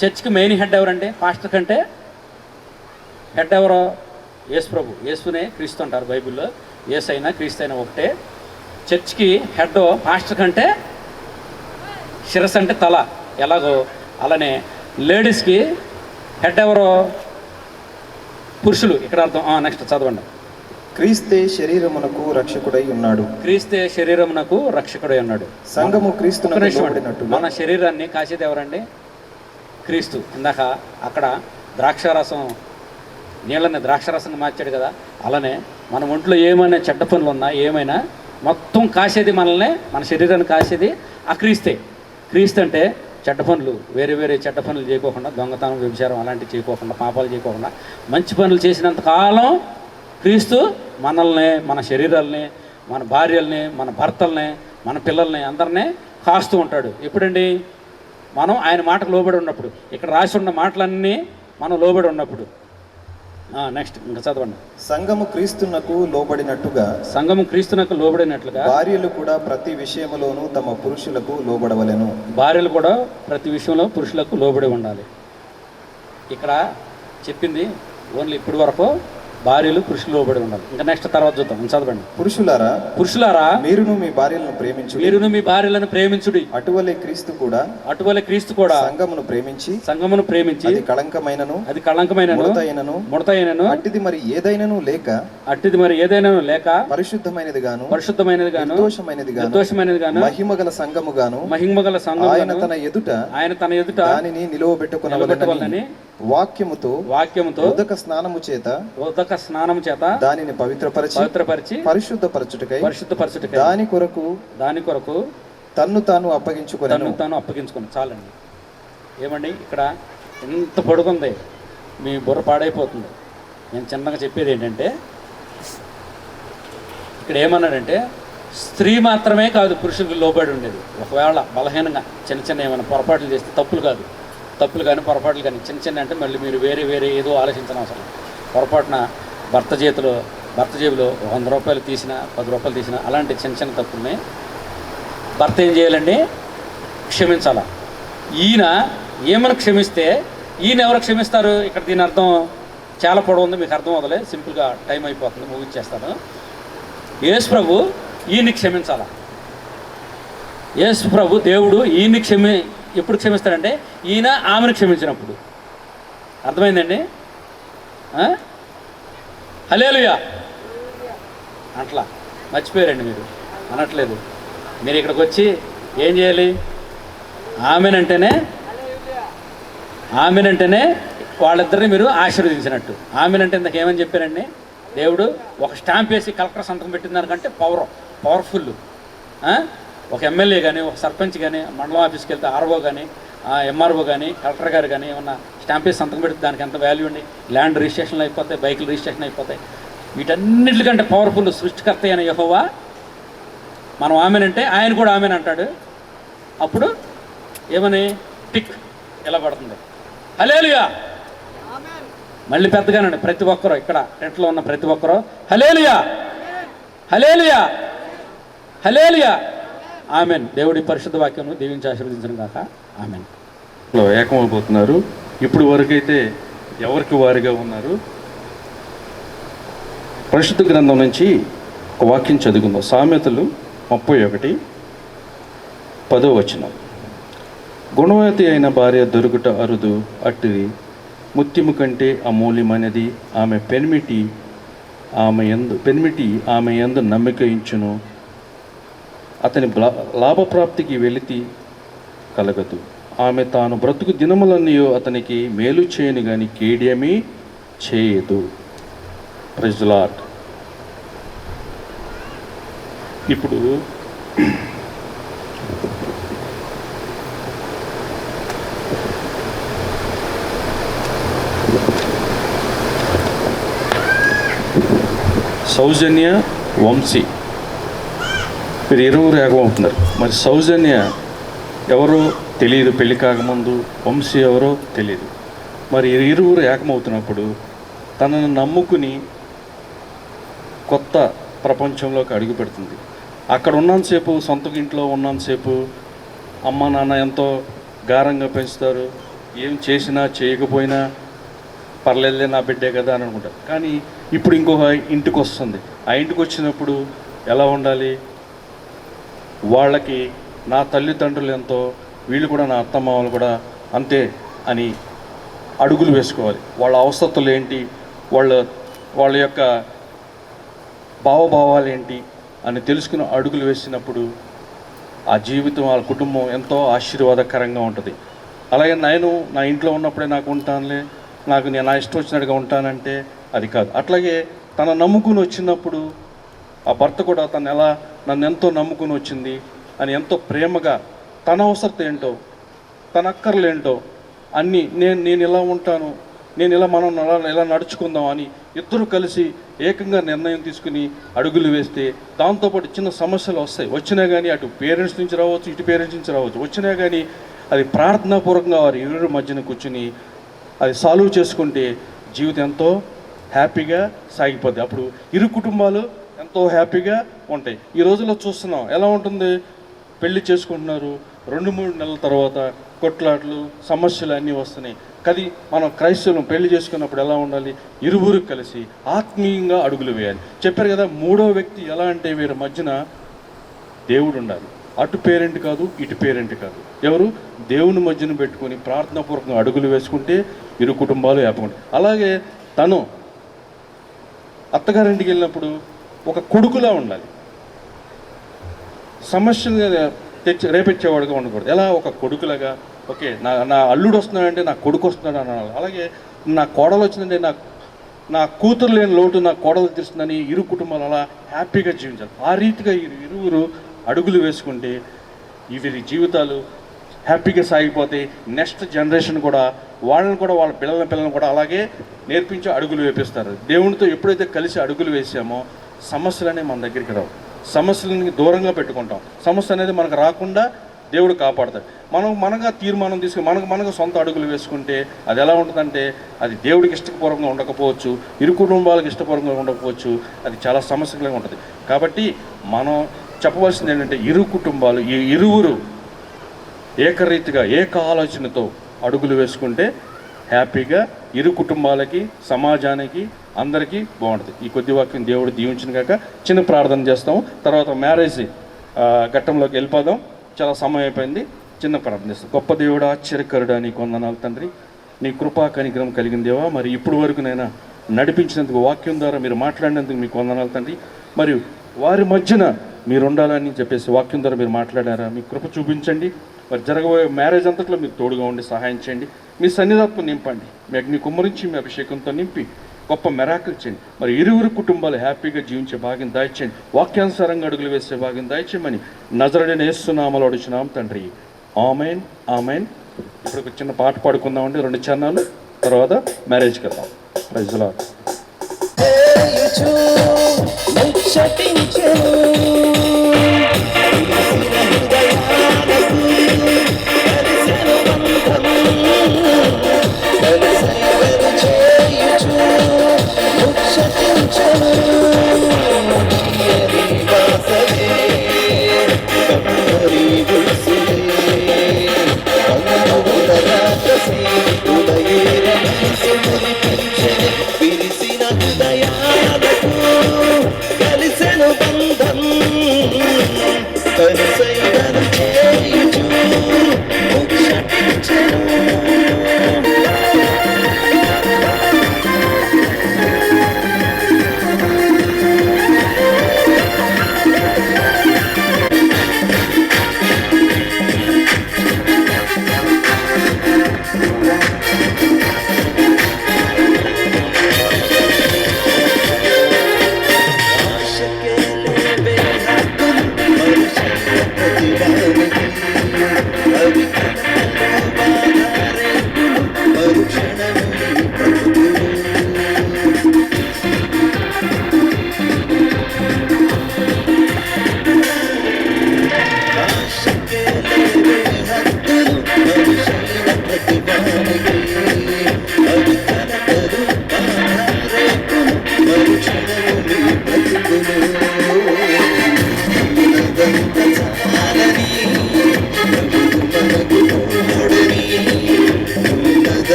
చర్చ్కి మెయిన్ హెడ్ ఎవరంటే? పాస్టర్ కంటే హెడ్ ఎవరో? యేసు ప్రభు. యేసునే క్రీస్తు అంటారు బైబిల్లో. యేసు అయినా క్రీస్తు అయినా ఒకటే. చర్చ్కి హెడ్ పాస్టర్ కంటే శిరస్సు అంటే తల ఎలాగో అలానే లేడీస్కి హెడ్ ఎవరో? పురుషులు. ఇక్కడ అర్థం. నెక్స్ట్ చదవండి. క్రీస్తే శరీరమునకు రక్షకుడై ఉన్నాడు. సంఘము క్రీస్తునకు లోబడినట్టు. మన శరీరాన్ని కాసేది ఎవరండి? క్రీస్తు. ఇందాక అక్కడ ద్రాక్షారసం నీళ్ళని ద్రాక్షారసంగా మార్చాడు కదా, అలానే మన ఒంట్లో ఏమైనా చెడ్డ పనులు ఉన్నా ఏమైనా మొత్తం కాసేది మనల్ని, మన శరీరాన్ని కాసేది ఆ క్రీస్తే. క్రీస్తు అంటే చెడ్డ పనులు, వేరే చెడ్డ పనులు చేయకోకుండా, దొంగతనం, వ్యభిచారం అలాంటివి చేయకోకుండా, పాపాలు చేయకోకుండా మంచి పనులు చేసినంత కాలం క్రీస్తు మనల్ని, మన శరీరాల్ని, మన భార్యల్ని, మన భర్తల్ని, మన పిల్లల్ని అందరినీ కాస్తూ ఉంటాడు. ఎప్పుడండి? మనం ఆయన మాటకు లోబడి ఉన్నప్పుడు. ఇక్కడ రాసి ఉన్న మాటలన్నీ మనం లోబడి ఉన్నప్పుడు. నెక్స్ట్ ఇంకా చదవండి. సంఘము క్రీస్తునకు లోబడినట్టుగా భార్యలు కూడా ప్రతి విషయములోనూ తమ పురుషులకు లోబడవలెను. భార్యలు కూడా ప్రతి విషయంలో పురుషులకు లోబడి ఉండాలి. ఇక్కడ చెప్పింది ఓన్లీ ఇప్పటి వరకు భార్యలు పురుషులు లోబడి ఉండాలి. ఇంకా నెక్స్ట్ తర్వాత చూద్దాం. చదవండి. పురుషులారా మీరును మీ భార్యలను ప్రేమించుడి. అటువలే క్రీస్తు కూడా సంఘమును ప్రేమించి అది కళంకమైనను ముడతైనను అట్టిది మరి ఏదైనను లేక పరిశుద్ధమైనది గాను నిర్దోషమైనది గాను మహిమగల సంఘము గాను ఆయన తన ఎదుట దానిని నిలువబెట్టుకొనవలెనని వాక్యముతో ఉదక స్నానము చేత దానిని పవిత్రపరిచి పరిశుద్ధపరచుటకై దాని కొరకు తన్ను తాను అప్పగించుకొని. చాలండి. ఏమండి ఇక్కడ ఎంత పొడుగుంది, మీ బుర్ర పాడైపోతుంది. నేను చిన్నగా చెప్పేది ఏంటంటే ఇక్కడ ఏమన్నాడంటే స్త్రీ మాత్రమే కాదు పురుషులకు లోబడి ఉండేది. ఒకవేళ బలహీనంగా చిన్న ఏమైనా పొరపాట్లు చేస్తే తప్పులు కానీ పొరపాట్లు కానీ చిన్న అంటే మళ్ళీ మీరు వేరే ఏదో ఆలోచించిన అవసరం. పొరపాటున భర్త జేబులో 100 రూపాయలు తీసినా 10 రూపాయలు తీసినా అలాంటి చిన్న తప్పుల్ని భర్త ఏం చేయాలండి? క్షమించాల. ఈయన ఏమని క్షమిస్తే ఈయన ఎవరు క్షమిస్తారు? ఇక్కడ దీని అర్థం చాలా పొడవు ఉంది, మీకు అర్థం అవ్వలే, సింపుల్గా టైం అయిపోతుంది, ముగించేస్తాను. యేసు ప్రభు ఈయన్ని క్షమించాల. యేసు ప్రభు దేవుడు ఈయన్ని ఎప్పుడు క్షమిస్తాడంటే ఈయన ఆమెను క్షమించినప్పుడు. అర్థమైందండి? హల్లెలూయా అట్లా మర్చిపోయారండి మీరు, అనట్లేదు. మీరు ఇక్కడికి వచ్చి ఏం చేయాలి? ఆమెనంటేనే వాళ్ళిద్దరిని మీరు ఆశీర్వదించినట్టు. ఆమెనంటే ఇందాక ఏమని చెప్పారండి? దేవుడు ఒక స్టాంప్ వేసి కలెక్టర్ సంతకం పెట్టిన దానికంటే పవర్ఫుల్. ఒక ఎమ్మెల్యే కానీ, ఒక సర్పంచ్ కానీ, మండలం ఆఫీస్కి వెళ్తే ఆర్ఓ కానీ, ఎంఆర్ఓ కానీ, కలెక్టర్ గారు కానీ ఏమన్నా స్టాంప్ వేసి సంతకం పెడితే దానికి ఎంత వాల్యూ అండి. ల్యాండ్ రిజిస్ట్రేషన్లు అయిపోతాయి, బైకులు రిజిస్ట్రేషన్ అయిపోతాయి. వీటన్నిటికంటే పవర్ఫుల్ సృష్టికర్త అయిన యెహోవా. మనం ఆమెనంటే ఆయన కూడా ఆమెను అంటాడు. అప్పుడు ఏమని టిక్ ఎలా పడుతుంది? హల్లెలూయా. మళ్ళీ పెద్దగానండి, ప్రతి ఒక్కరూ ఇక్కడ టెంట్లో ఉన్న ప్రతి ఒక్కరూ హల్లెలూయా హల్లెలూయా హల్లెలూయా ఆమెన్. దేవుడి పరిశుద్ధ వాక్యం దీవించి ఆశీర్వదించను గాక. ఆమెన్. ఏకమైపోతున్నారు. ఇప్పుడు వరకైతే ఎవరికి వారిగా ఉన్నారు. పరిశుద్ధ గ్రంథం నుంచి ఒక వాక్యం చదువుకుందాం. సామెతలు 31:10. గుణవతి అయిన భార్య దొరుకుట అరుదు, అట్టిది ముత్యము కంటే అమూల్యమైనది. పెనిమిటి ఆమె యందు నమ్మిక ఇంచును. అతని లాభప్రాప్తికి వెలితి కలగదు. ఆమె తాను బ్రతుకు దినములన్నీ అతనికి మేలు చేయను కానీ కేడ్యమీ చేయదు. Praise the lord. ఇప్పుడు సౌజన్య, వంశీ మీరు ఇరువురు ఏకమవుతున్నారు. మరి సౌజన్య ఎవరో తెలియదు పెళ్లి కాకముందు, వంశీ ఎవరో తెలియదు. మరి ఇరువురు ఏకమవుతున్నప్పుడు తనను నమ్ముకుని కొత్త ప్రపంచంలోకి అడుగు పెడుతుంది. అక్కడ ఉన్నంతసేపు, సొంత ఇంట్లో ఉన్నంతసేపు అమ్మ నాన్న ఎంతో గారంగా పెంచుతారు. ఏం చేసినా చేయకపోయినా పర్లేదులే, నా బిడ్డే కదా అని అనుకుంటారు. కానీ ఇప్పుడు ఇంకొక ఇంటికి వస్తుంది. ఆ ఇంటికి వచ్చినప్పుడు ఎలా ఉండాలి? వాళ్ళకి నా తల్లిదండ్రులు ఎంతో, వీళ్ళు కూడా నా అత్తమామలు కూడా అంతే అని అడుగులు వేసుకోవాలి. వాళ్ళ అవసరతలు ఏంటి, వాళ్ళ యొక్క భావభావాలు ఏంటి అని తెలుసుకుని అడుగులు వేసినప్పుడు ఆ జీవితం, వాళ్ళ కుటుంబం ఎంతో ఆశీర్వాదకరంగా ఉంటుంది. అలాగే నేను నా ఇంట్లో ఉన్నప్పుడే నాకు ఉంటానులే, నేను నా ఇష్టం వచ్చినట్టుగా ఉంటానంటే అది కాదు. అట్లాగే తన నమ్ముకుని వచ్చినప్పుడు ఆ భర్త కూడా నన్ను ఎంతో నమ్ముకుని వచ్చింది అని ఎంతో ప్రేమగా తన అవసరత ఏంటో, తన అక్కర్లేంటో అన్నీ నేను ఇలా ఉంటాను, మనం ఇలా నడుచుకుందాం అని ఇద్దరు కలిసి ఏకంగా నిర్ణయం తీసుకుని అడుగులు వేస్తే దాంతోపాటు చిన్న సమస్యలు వస్తాయి. వచ్చినా కానీ అటు పేరెంట్స్ నుంచి రావచ్చు, ఇటు పేరెంట్స్ నుంచి రావచ్చు. వచ్చినా కానీ అది ప్రార్థనాపూర్వకంగా వారి ఇరువురి మధ్యన కూర్చుని అది సాల్వ్ చేసుకుంటే జీవితం ఎంతో హ్యాపీగా సాగిపోద్ది. అప్పుడు ఇరు కుటుంబాలు ఎంతో హ్యాపీగా ఉంటాయి. ఈ రోజుల్లో చూస్తున్నాం ఎలా ఉంటుంది, పెళ్లి చేసుకుంటున్నారు, 2-3 నెలల తర్వాత కొట్లాట్లు, సమస్యలు అన్నీ వస్తున్నాయి. కానీ మనం క్రైస్తవులు పెళ్లి చేసుకున్నప్పుడు ఎలా ఉండాలి? ఇరువురు కలిసి ఆత్మీయంగా అడుగులు వేయాలి. చెప్పారు కదా, మూడో వ్యక్తి ఎలా అంటే వీరి మధ్యన దేవుడు ఉండాలి. అటు పేరెంట్ కాదు, ఇటు పేరెంట్ కాదు. ఎవరు? దేవుని మధ్యన పెట్టుకొని ప్రార్థనాపూర్వకంగా అడుగులు వేసుకుంటే ఇరు కుటుంబాలు ఏపకుంటాయి. అలాగే తను అత్తగారింటికి వెళ్ళినప్పుడు ఒక కొడుకులా ఉండాలి. సమస్యలు రేపెచ్చేవాడుగా ఉండకూడదు. ఎలా? ఒక కొడుకులాగా, ఓకే నా అల్లుడు వస్తున్నాడంటే నా కొడుకు వస్తున్నాడు అనాలి. అలాగే నా కోడలు వచ్చిందంటే నా కూతురు లేని లోటు నా కోడలు తీస్తుందని ఇరు కుటుంబాలు అలా హ్యాపీగా జీవించాలి. ఆ రీతిగా ఇరువురు అడుగులు వేసుకుంటే వీరి జీవితాలు హ్యాపీగా సాగిపోతే నెక్స్ట్ జనరేషన్ కూడా వాళ్ళని కూడా వాళ్ళ పిల్లలను కూడా అలాగే నేర్పించి అడుగులు వేపిస్తారు. దేవునితో ఎప్పుడైతే కలిసి అడుగులు వేసామో సమస్యలనే మన దగ్గరికి రావు. సమస్యలని దూరంగా పెట్టుకుంటాం. సమస్య అనేది మనకు రాకుండా దేవుడు కాపాడతాడు. మనగా తీర్మానం తీసుకుని మనకు సొంత అడుగులు వేసుకుంటే అది ఎలా ఉంటుందంటే అది దేవుడికి ఇష్టపూర్వకంగా ఉండకపోవచ్చు, ఇరు కుటుంబాలకు ఇష్టపూర్వకంగా ఉండకపోవచ్చు, అది చాలా సమస్యలుగా ఉంటుంది. కాబట్టి మనం చెప్పవలసింది ఏంటంటే ఇరు కుటుంబాలు ఈ ఇరువురు ఏకరీతిగా ఏక ఆలోచనతో అడుగులు వేసుకుంటే హ్యాపీగా ఇరు కుటుంబాలకి, సమాజానికి, అందరికీ బాగుంటుంది. ఈ కొద్ది వాక్యం దేవుడు దీవించిన కాక చిన్న ప్రార్థన చేస్తాము. తర్వాత మ్యారేజ్ ఘట్టంలోకి వెళ్ళిపోదాం. చాలా సమయం అయిపోయింది. చిన్న ప్రార్థన చేస్తాం. గొప్ప దేవుడు, ఆశ్చర్యకరుడా, నీకు వందనాలు తండ్రి. నీ కృపా కనికరం కలిగిన దేవా, మరి ఇప్పుడు వరకు నైనా నడిపించినందుకు, వాక్యం ద్వారా మీరు మాట్లాడినందుకు మీకు వందనాలు తండ్రి. మరియు వారి మధ్యన మీరు ఉండాలని చెప్పేసి వాక్యం ద్వారా మీరు మాట్లాడారా, మీ కృప చూపించండి. మరి జరగబోయే మ్యారేజ్ అంతట్లో మీరు తోడుగా ఉండి సహాయం చేయండి. మీ సన్నిధాత్మ నింపండి. మీ అగ్ని కుమ్మరించి మీ అభిషేకంతో నింపి గొప్ప మెరాకిల్ చేయండి. మరి ఇరువురు కుటుంబాలు హ్యాపీగా జీవించే భాగ్యం దాయిచేయండి. వాక్యానుసారంగా అడుగులు వేసే భాగ్యం దాయిచేయమని నజరుడైన యేసు నామములో అడుగుచున్నాం తండ్రి. Amen, amen. ఇప్పుడు ఒక చిన్న పాట పాడుకుందామండి, 2 చరణాలు. తర్వాత మ్యారేజ్కి వెళ్దాం. Praise the lord. కలిసి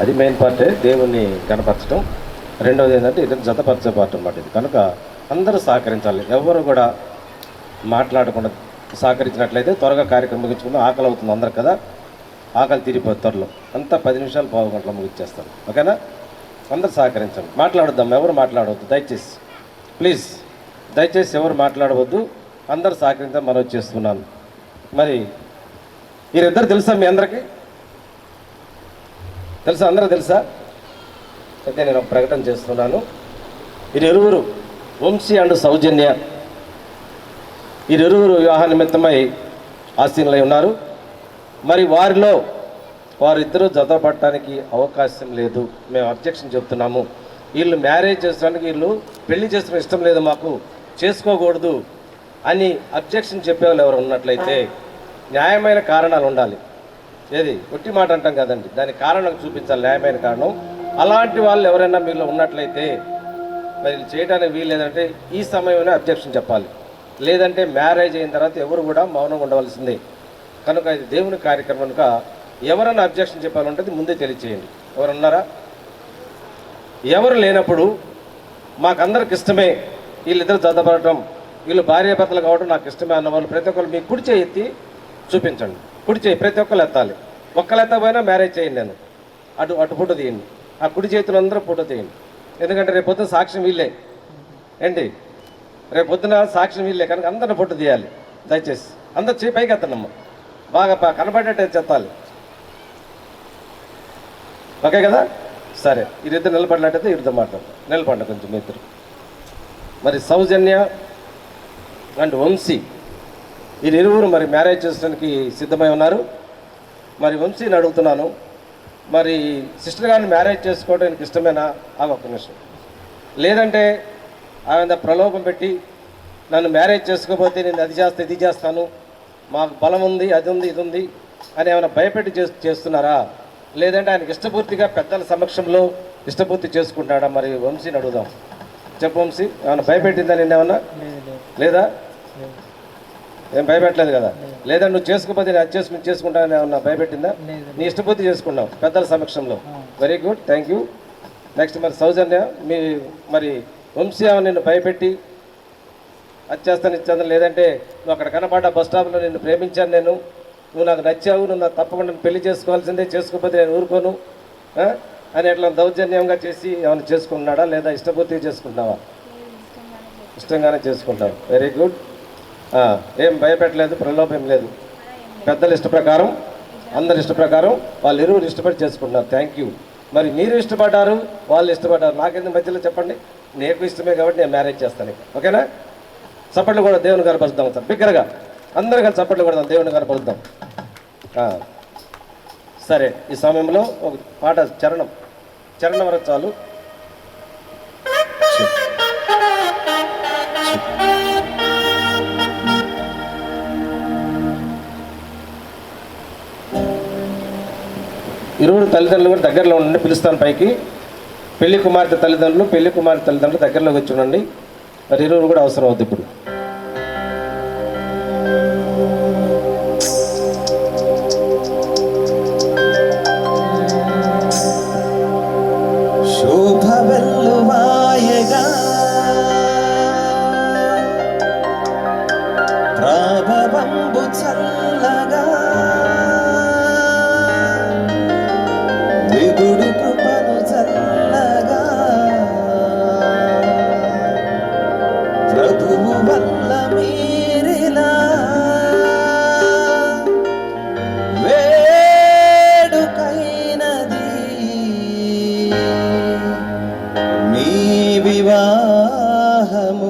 అది మెయిన్ పార్టే, దేవుణ్ణి కనపరచడం. రెండవది ఏంటంటే ఇద్దరు జతపరిచే పార్ట్ అన్నమాట ఇది. కనుక అందరూ సహకరించాలి. ఎవరు కూడా మాట్లాడకుండా సహకరించినట్లయితే త్వరగా కార్యక్రమం ముగించుకుందాం. ఆకలి అవుతుంది అందరు కదా, ఆకలి తీరిపోతుంది త్వరలో. అంతా 10 నిమిషాలు 15 గంటలు ముగించేస్తాను. ఓకేనా? అందరు సహకరించండి. మాట్లాడొద్దాం, ఎవరు మాట్లాడవద్దు దయచేసి, ప్లీజ్ దయచేసి ఎవరు మాట్లాడవద్దు. అందరు సహకరించడం మనం చేస్తున్నాను. మరి వీరిద్దరు తెలుసా మీ అందరికీ? తెలుసా? అందరూ తెలుసా? అయితే నేను ఒక ప్రకటన చేస్తున్నాను. వీరిరువురు వంశీ అండ్ సౌజన్య, వీరిరువురు వివాహ నిమిత్తమై ఆసీనులై ఉన్నారు. మరి వారిద్దరూ జతపడటానికి అవకాశం లేదు. మేము అబ్జెక్షన్ చెప్తున్నాము. వీళ్ళు మ్యారేజ్ చేసుకోవడానికి, వీళ్ళు పెళ్లి చేసుకోవడం ఇష్టం లేదు, మాకు చేసుకోకూడదు అని అబ్జెక్షన్ చెప్పేవాళ్ళు ఎవరు ఉన్నట్లయితే న్యాయమైన కారణాలు ఉండాలి. ఏది ఒట్టి మాట అంటాం కదండి, దాని కారణం చూపించాలి, న్యాయమైన కారణం. అలాంటి వాళ్ళు ఎవరైనా మీలో ఉన్నట్లయితే మరి చేయడానికి వీలు లేదంటే ఈ సమయంలో అబ్జెక్షన్ చెప్పాలి. లేదంటే మ్యారేజ్ అయిన తర్వాత ఎవరు కూడా మౌనంగా ఉండవలసిందే. కనుక ఇది దేవుని కార్యక్రమం కనుక ఎవరైనా అబ్జెక్షన్ చెప్పాలంటే ముందే తెలియచేయండి. ఎవరు ఉన్నారా? ఎవరు లేనప్పుడు మాకందరికి ఇష్టమే, వీళ్ళిద్దరు జతపడటం, వీళ్ళు భార్యాభర్తలు కావడం నాకు ఇష్టమే అన్న వాళ్ళు ప్రతి ఒక్కరు మీ కుడి చేయి ఎత్తి చూపించండి. కుడి చేయి ప్రతి ఒక్కరు ఎత్తాలి. ఒక్కరు ఎత్తపోయినా మ్యారేజ్ చేయండి. నేను అటు ఫోటో తీయండి. ఆ కుడి చేతులు అందరూ ఫోటో తీయండి. ఎందుకంటే రేపు పొద్దున సాక్ష్యం వీళ్ళే ఏంటి, రేపు పొద్దున సాక్ష్యం వీళ్ళే కనుక అందరిని ఫోటో తీయాలి. దయచేసి అందరు చేయి పైకి ఎత్తనమ్మ, బాగా కనపడేట్టు చెత్తాలి. ఓకే కదా? సరే, వీరిద్దరు నిలబడినట్టయితే వీరితో మాట్లాడతాం. నిలబడి కొంచెం మీ ఇద్దరు. మరి సౌజన్య అండ్ వంశీ వీరిరువురు మరి మ్యారేజ్ చేసుకోవడానికి సిద్ధమై ఉన్నారు. మరి వంశీని అడుగుతున్నాను, మరి సిస్టర్ గారిని మ్యారేజ్ చేసుకోవడానికి ఇష్టమేనా? ఒక్క నిమిషం. లేదంటే ఆమె ప్రలోభం పెట్టి నన్ను మ్యారేజ్ చేసుకోకపోతే నేను అది చేస్తా ఇది చేస్తాను, మాకు బలం ఉంది, అది ఉంది, ఇది ఉంది అని ఏమైనా భయపెట్టి చేస్తున్నారా? లేదంటే ఆయనకి ఇష్టపూర్తిగా పెద్దల సమక్షంలో ఇష్టపూర్తి చేసుకుంటాడా? మరి వంశీని అడుగుదాం. చెప్పు వంశీ, ఏమైనా భయపెట్టిందా నిన్న? ఏమన్నా లేదా? ఏం భయపెట్టలేదు కదా? లేదా నువ్వు చేసుకోకపోతే నేను అది చేసుకుంటానని ఏమన్నా భయపెట్టిందా? నీ ఇష్టపూర్తి చేసుకున్నావు పెద్దల సమక్షంలో. Very good, thank you. Next మరి సౌజన్య, మరి వంశీ ఏమన్నా నిన్ను భయపెట్టి అది చేస్తాను ఇచ్చాను, లేదంటే నువ్వు అక్కడ కనపడ్డ బస్ స్టాప్లో నిన్ను ప్రేమించాను, నువ్వు నాకు నచ్చావు, నువ్వు నాకు తప్పకుండా పెళ్లి చేసుకోవాల్సిందే, చేసుకోకపోతే నేను ఊరుకోను అని అట్లా దౌర్జన్యంగా చేసి ఏమైనా చేసుకుంటున్నాడా? లేదా ఇష్టపూర్తిగా చేసుకుంటున్నావా? ఇష్టంగానే చేసుకుంటావు. Very good. ఏం భయపెట్టలేదు, ప్రలోభం లేదు. పెద్దల ఇష్ట ప్రకారం, అందరి ఇష్ట ప్రకారం వాళ్ళు ఇరువురు ఇష్టపడి చేసుకుంటున్నారు. Thank you. మరి మీరు ఇష్టపడ్డారు, వాళ్ళు ఇష్టపడ్డారు, నాకెందుకు మధ్యలో చెప్పండి? నీకు ఇష్టమే కాబట్టి నేను మ్యారేజ్ చేస్తాను. ఓకేనా? చప్పట్లు కూడా దేవుని గారు పరుద్దాం సార్, బిగ్గరగా అందరూ కలిసి చప్పట్లు కొడదాం, దేవుని గారు పరుద్దాం. సరే, ఈ సమయంలో ఒక పాట చరణం వరకు చాలు. ఇరువురు తల్లిదండ్రులు కూడా దగ్గరలో ఉండండి, పిలుస్తాను పైకి. పెళ్లి కుమార్తె తల్లిదండ్రులు దగ్గరలోకి వచ్చి ఉండండి. మరి ఇరువురు కూడా అవసరం అవుతుంది ఇప్పుడు. శోభ వెల్లువాయగా ప్రాభవంబు చల్లగా విగుడు కృపను చల్లగా ప్రభువు వల్ల మీరిలా వేడుకైనది మీ వివాహము.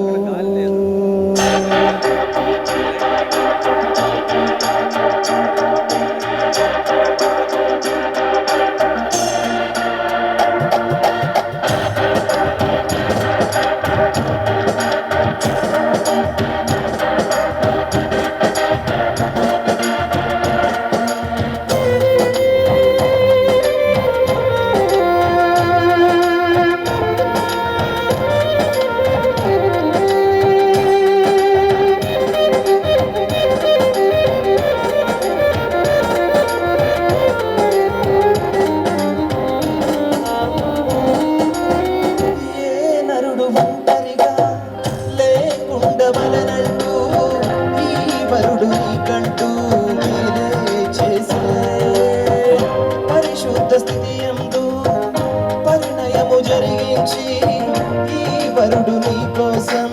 వరుడు నీ కోసం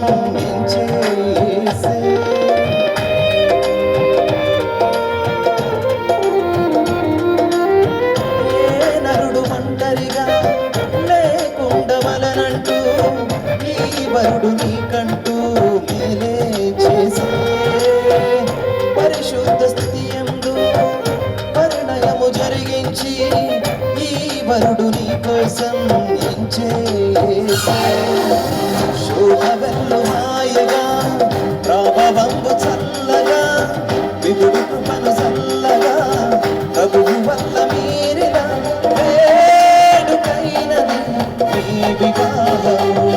చేసే ఏ నరుడు ఒంటరిగా లేకుండవలనంటూ ఈ వరుడు నీకంటూ మేలే చేసే పరిశుద్ధ స్థితి యందు పరిణయము జరిగించి ఈ వరుడు నీ కోసం చేసే శోభవెల్లు హాయగా ప్రభవంబు చల్లగా విగుడు కృపను చల్లగా ప్రభువు వల్ల మీరిన వేడుకైనది మీ వివాహము.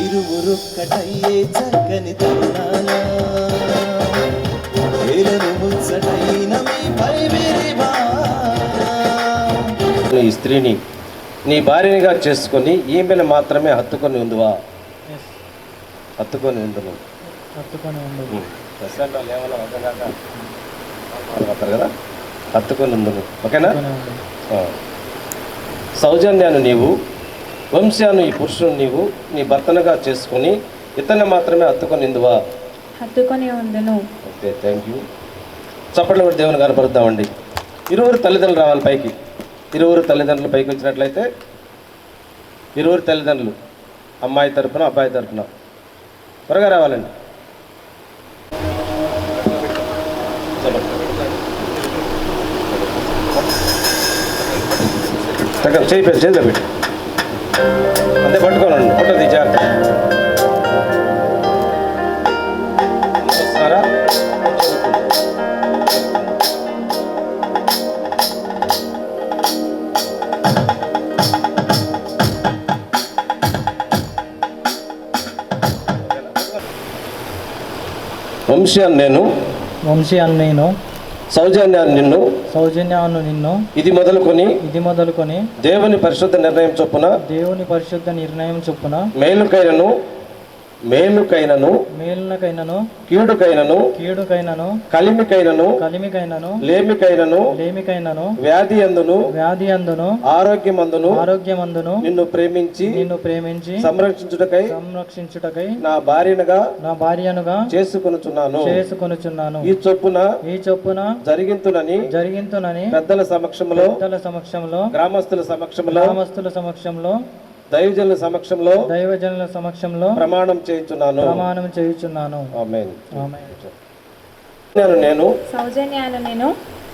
ఇరువురొక్కటయ్యే చక్కని తరుణాన వేలను ముచ్చటైన మీపై విరివా. ఈ స్త్రీని నీ భార్యనిగా చేసుకొని ఈమెను మాత్రమే హత్తుకొని ఉందువా? హత్తుకొని ఉండును. కదా, హత్తుకొని ఉండును. ఓకేనా? సౌజన్యాన్ని నీవు, వంశాన్ని ఈ పురుషుని నీవు నీ భర్తనుగా చేసుకొని ఇతన్ని మాత్రమే హత్తుకొని ఉందువా? హత్తుకొని ఉండును. Okay, thank you. చప్పట్లు కూడా దేవుని కనపరుద్దామండి. ఇరువురు తల్లిదండ్రులు రావాలి పైకి. ఇరువురు తల్లిదండ్రులు పైకి వచ్చినట్లయితే ఇరువురు తల్లిదండ్రులు అమ్మాయి తరపున అబ్బాయి తరపున త్వరగా రావాలండి. చేయి పెట్టి చేతిలో పెట్టి అంతే పట్టుకోనండి. ఫోటో జాగ్రత్త. వస్తున్నారా? వంశీయాన్ని నేను సౌజన్యాన్ని నిన్ను ఇది మొదలుకొని దేవుని పరిశుద్ధ నిర్ణయం చొప్పున మేలుకైనను కీడుకైనను కలిమికైనను లేమికైనను వ్యాధి అందును ఆరోగ్యమందును నిన్ను ప్రేమించి సంరక్షించుటకై నా భార్యనుగా చేసుకొనుచున్నాను. ఈ చొప్పున జరిగింతునని పెద్దల సమక్షంలో గ్రామస్తుల సమక్షంలో దైవజనుల సమక్షంలో ప్రమాణం చేయుచున్నాను. ఆమేన్. సౌజన్యాన్ని నేను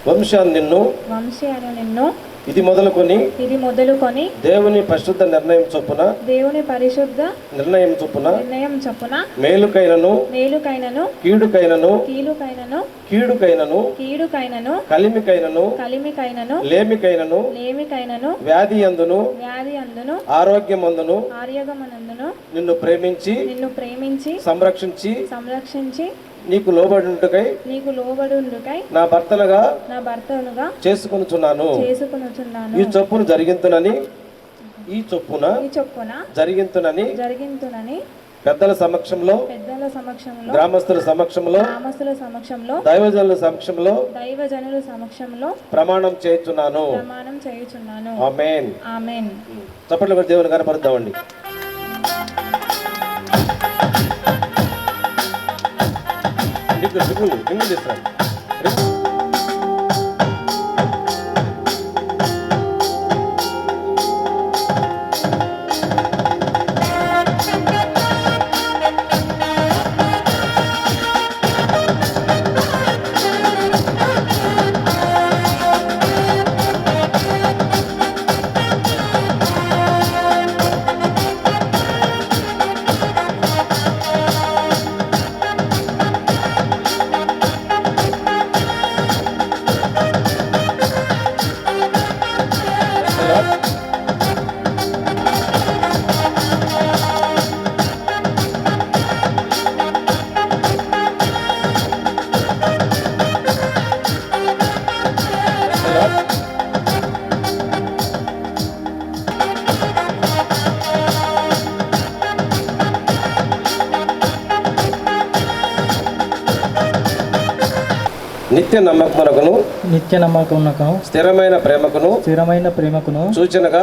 వంశాన్ని నిన్ను వంశీ అను నిన్ను ఇది మొదలుకొని ఇది మొదలుకొని దేవుని పరిశుద్ధ నిర్ణయం చొప్పున దేవుని పరిశుద్ధ నిర్ణయం చొప్పున నిర్ణయం చొప్పున మేలుకైనను మేలుకైనను కీడుకైనను కీలుకైనను కీడుకైనను కీడుకైనను కలిమికైనను కలిమికైనను లేమికైనను లేమికైనను వ్యాధి అందును వ్యాధి అందును ఆరోగ్యమందును ఆర్యగమనందును నిన్ను ప్రేమించి సంరక్షించి నీకు లోబడుటకై నా భర్తనుగా చేసుకొనుచున్నాను ఈ చొప్పున జరిగింతునని పెద్దల సమక్షంలో గ్రామస్తుల సమక్షంలో దైవజనుల సమక్షంలో ప్రమాణం చేయుచున్నాను ఆమేన్. చప్పట్లు కొట్టి దేవుని కనపరుద్దామండి. రింగులు తీస్తాను. నిత్య నమ్మకమునకును స్థిరమైన ప్రేమకును సూచనగా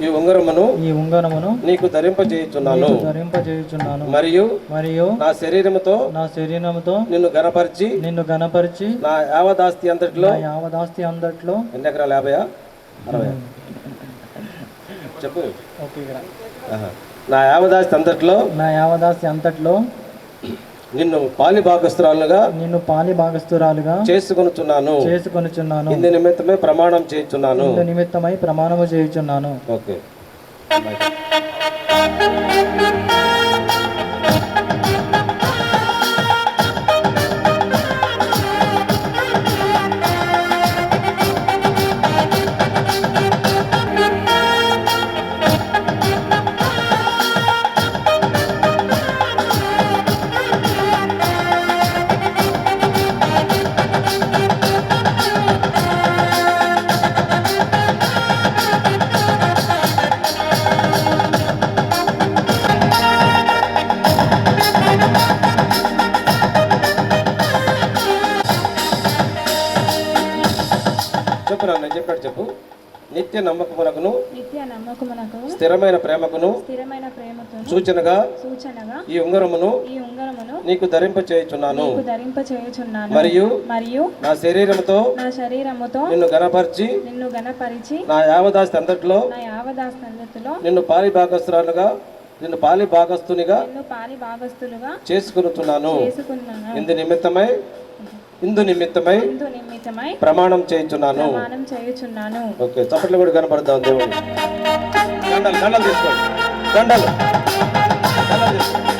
ఈ ఉంగరమును నీకు ధరింపజేయుచున్నాను మరియు నా శరీరముతో నిన్ను గణపరిచి నా యావదాస్తి అంతట్లో ఎన్ని ఎకరాలు 50 60 చెప్పు నా యావదాస్తి అంతట్లో నిన్ను పాలి భాగస్తురాలుగా చేసుకొనుచున్నాను ఇందు నిమిత్తమై ప్రమాణము చేయుచున్నాను ఓకే. చెప్పు. నిత్య నమ్మకమునకును స్థిరమైన ప్రేమకును సూచనగా ఈ ఉంగరమును నీకు ధరింప చేయుచున్నాను మరియు నా శరీరముతో నిన్ను గణపరిచి నా యావదాస్తి అంతట్లో నిన్ను పాలి భాగస్తునిగా చేసుకొనుచున్నాను ఇందు నిమిత్తమై ప్రమాణం చేయుచున్నాను ఓకే. చప్పట్లు కూడా కనపడతాం దేవుడు. దండలు తీసుకోండి. దండలు తీసుకోండి.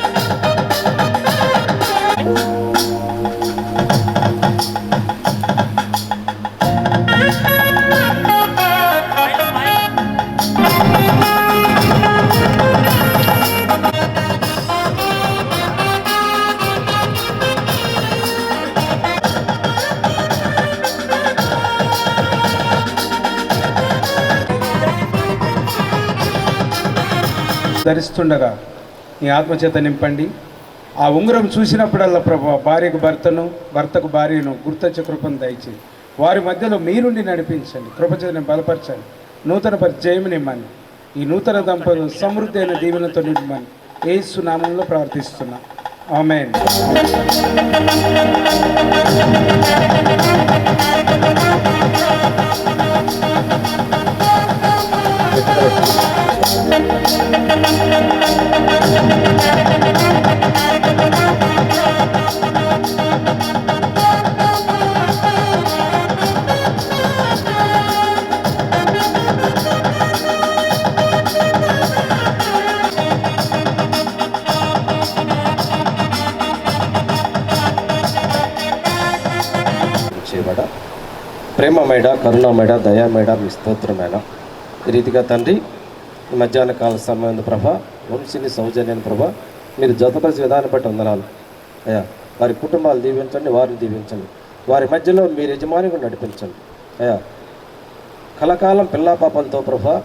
ధరిస్తుండగా నీ ఆత్మచేత నింపండి. ఆ ఉంగరం చూసినప్పుడల్లా ప్రభు భార్యకు భర్తకు భార్యను గుర్తొచ్చే కృపను దయచేసి వారి మధ్యలో మీరుండి నడిపించండి. కృపచేతని బలపరచండి. నూతన పరిచయం నిమ్మని ఈ నూతన దంపతులు సమృద్ధి అయిన దీవెనతో నింపమని యేసు నామంలో ప్రార్థిస్తున్నా. ఆమేన్. ప్రేమమేడ, కరుణామేడ, దయామేడ, మీ స్తోత్రమేడ. ఈ రీతిగా తండ్రి ఈ మధ్యాహ్న కాల సమయం ప్రభా, వంశీని సౌజన్యాన్ని ప్రభా మీరు జతపరిచే విధానం బట్టి వందనాలు అయ్యా. వారి కుటుంబాలు దీవించండి, వారిని దీవించండి, వారి మధ్యలో మీరు యజమానిగా నడిపించండి అయ్యా. కలకాలం పిల్లా పాపలతో ప్రభా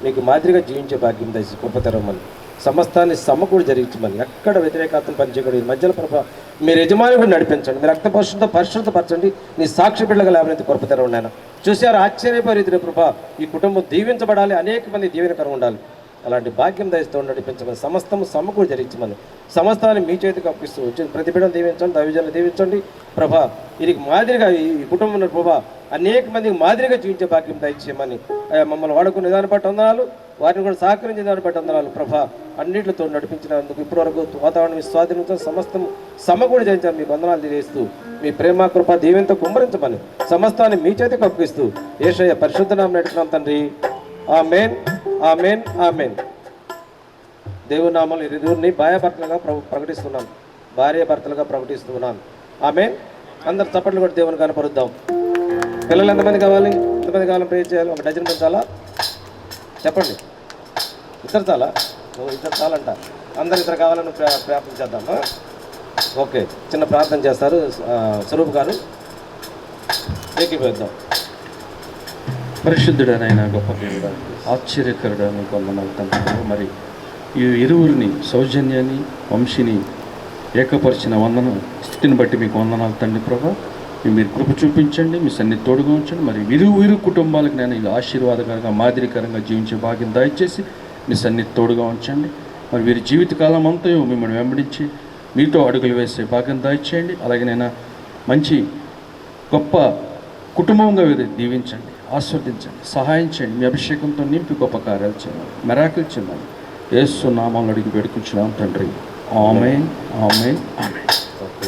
మీకు మాదిరిగా జీవించే భాగ్యం దయచేసి కృప తెరవమని, సమస్తాన్ని సమకూడి జరిగించమని, ఎక్కడ వ్యతిరేకతను పనిచేయకూడదు. ఈ మధ్యలో ప్రభా మీరు యజమానిగా నడిపించండి, మీరు రక్త పరిశుద్ధపరచండి, నీ సాక్షి బిడ్డగా లేవనైతే కృప తెరవండి ఆయన. చూసారు ఆశ్చర్యపరిధిన ప్రభా ఈ కుటుంబం దీవించబడాలి, అనేక మంది దీవెనకరంగా ఉండాలి. అలాంటి భాగ్యం దయతో నడిపించమని, సమస్తము సమకూడి జరిగించమని, సమస్తాన్ని మీ చేతికి అప్పిస్తూ వచ్చిన ప్రతి బిడ్డను దీవించండి, దైవజనులు దీవించండి ప్రభా. వీరికి మాదిరిగా ఈ కుటుంబంలో ప్రభా అనేక మందికి మాదిరిగా జీవించే భాగ్యం దయచేయమని, మమ్మల్ని వాడుకునే దాన్ని బట్టి వందనాలు, వారిని కూడా సహకరించే దాన్ని బట్టి వందనాలు ప్రభా. అన్నింటితో నడిపించినందుకు ఇప్పటివరకు వాతావరణం స్వాధీనంతో సమస్తం సమకూడి చేయించాలని మీకు వందనాలు తెలియజేస్తూ, మీ ప్రేమ కృప దీవెనతో కుమ్మరించమని, సమస్తాన్ని మీ చేతికి అప్పిస్తూ యేసయ్య పరిశుద్ధ నామమున నడుచున్నాం తండ్రి. ఆమేన్, ఆమేన్, ఆమేన్. దేవుని నామములో ఇరువురిని భార్యాభర్తలుగా ప్రకటిస్తున్నాను, భార్యాభర్తలుగా ప్రకటిస్తున్నాను. ఆమేన్. అందరు చప్పట్లు కూడా దేవుని కనపరుద్దాం. పిల్లలు ఎంతమంది కావాలి? ఎంతమంది కావాలని ప్రేర్ చేయాలి? ఒక డజన్ మంది చాలా? చెప్పండి. ఇద్దరు చాలా? ఇద్దరు చాలంట. అందరు ఇద్దరు కావాలని ప్రార్థన చేద్దామా? ఓకే, చిన్న ప్రార్థన చేస్తారు స్వరూప్ గారు, ఏకీభవిద్దాం. పరిశుద్ధుడనైనా గొప్ప దేవుడా, ఆశ్చర్యకరుడని వందనాలు తండ్రి. మరి ఈ ఇరువురిని సౌజన్యాన్ని వంశీని ఏకపరిచిన వందనం స్థితిని బట్టి మీకు వందనాలు తండ్రి ప్రభా. మీరు కృప చూపించండి, మీ సన్నిధి తోడుగా ఉంచండి. మరి ఇరు కుటుంబాలకు నేను ఇలా ఆశీర్వాదకరంగా మాదిరికరంగా జీవించే భాగ్యం దయచేసి మీ సన్నిధి తోడుగా ఉంచండి. మరి వీరి జీవితకాలం అంతా మిమ్మల్ని వెంబడించి మీతో అడుగులు వేసే భాగ్యం దయచేయండి. అలాగే నేను మంచి గొప్ప కుటుంబంగా వీరు దీవించండి, ఆస్వాదించండి, సహాయం చేయండి. మీ అభిషేకంతో నింపి గొప్ప కార్యాలు చేయాలి, మెరాకిల్ చేయాలి. యేసు నామములో అడిగి వేడుకుంటున్నాం తండ్రి. Amen, amen, amen. Okay,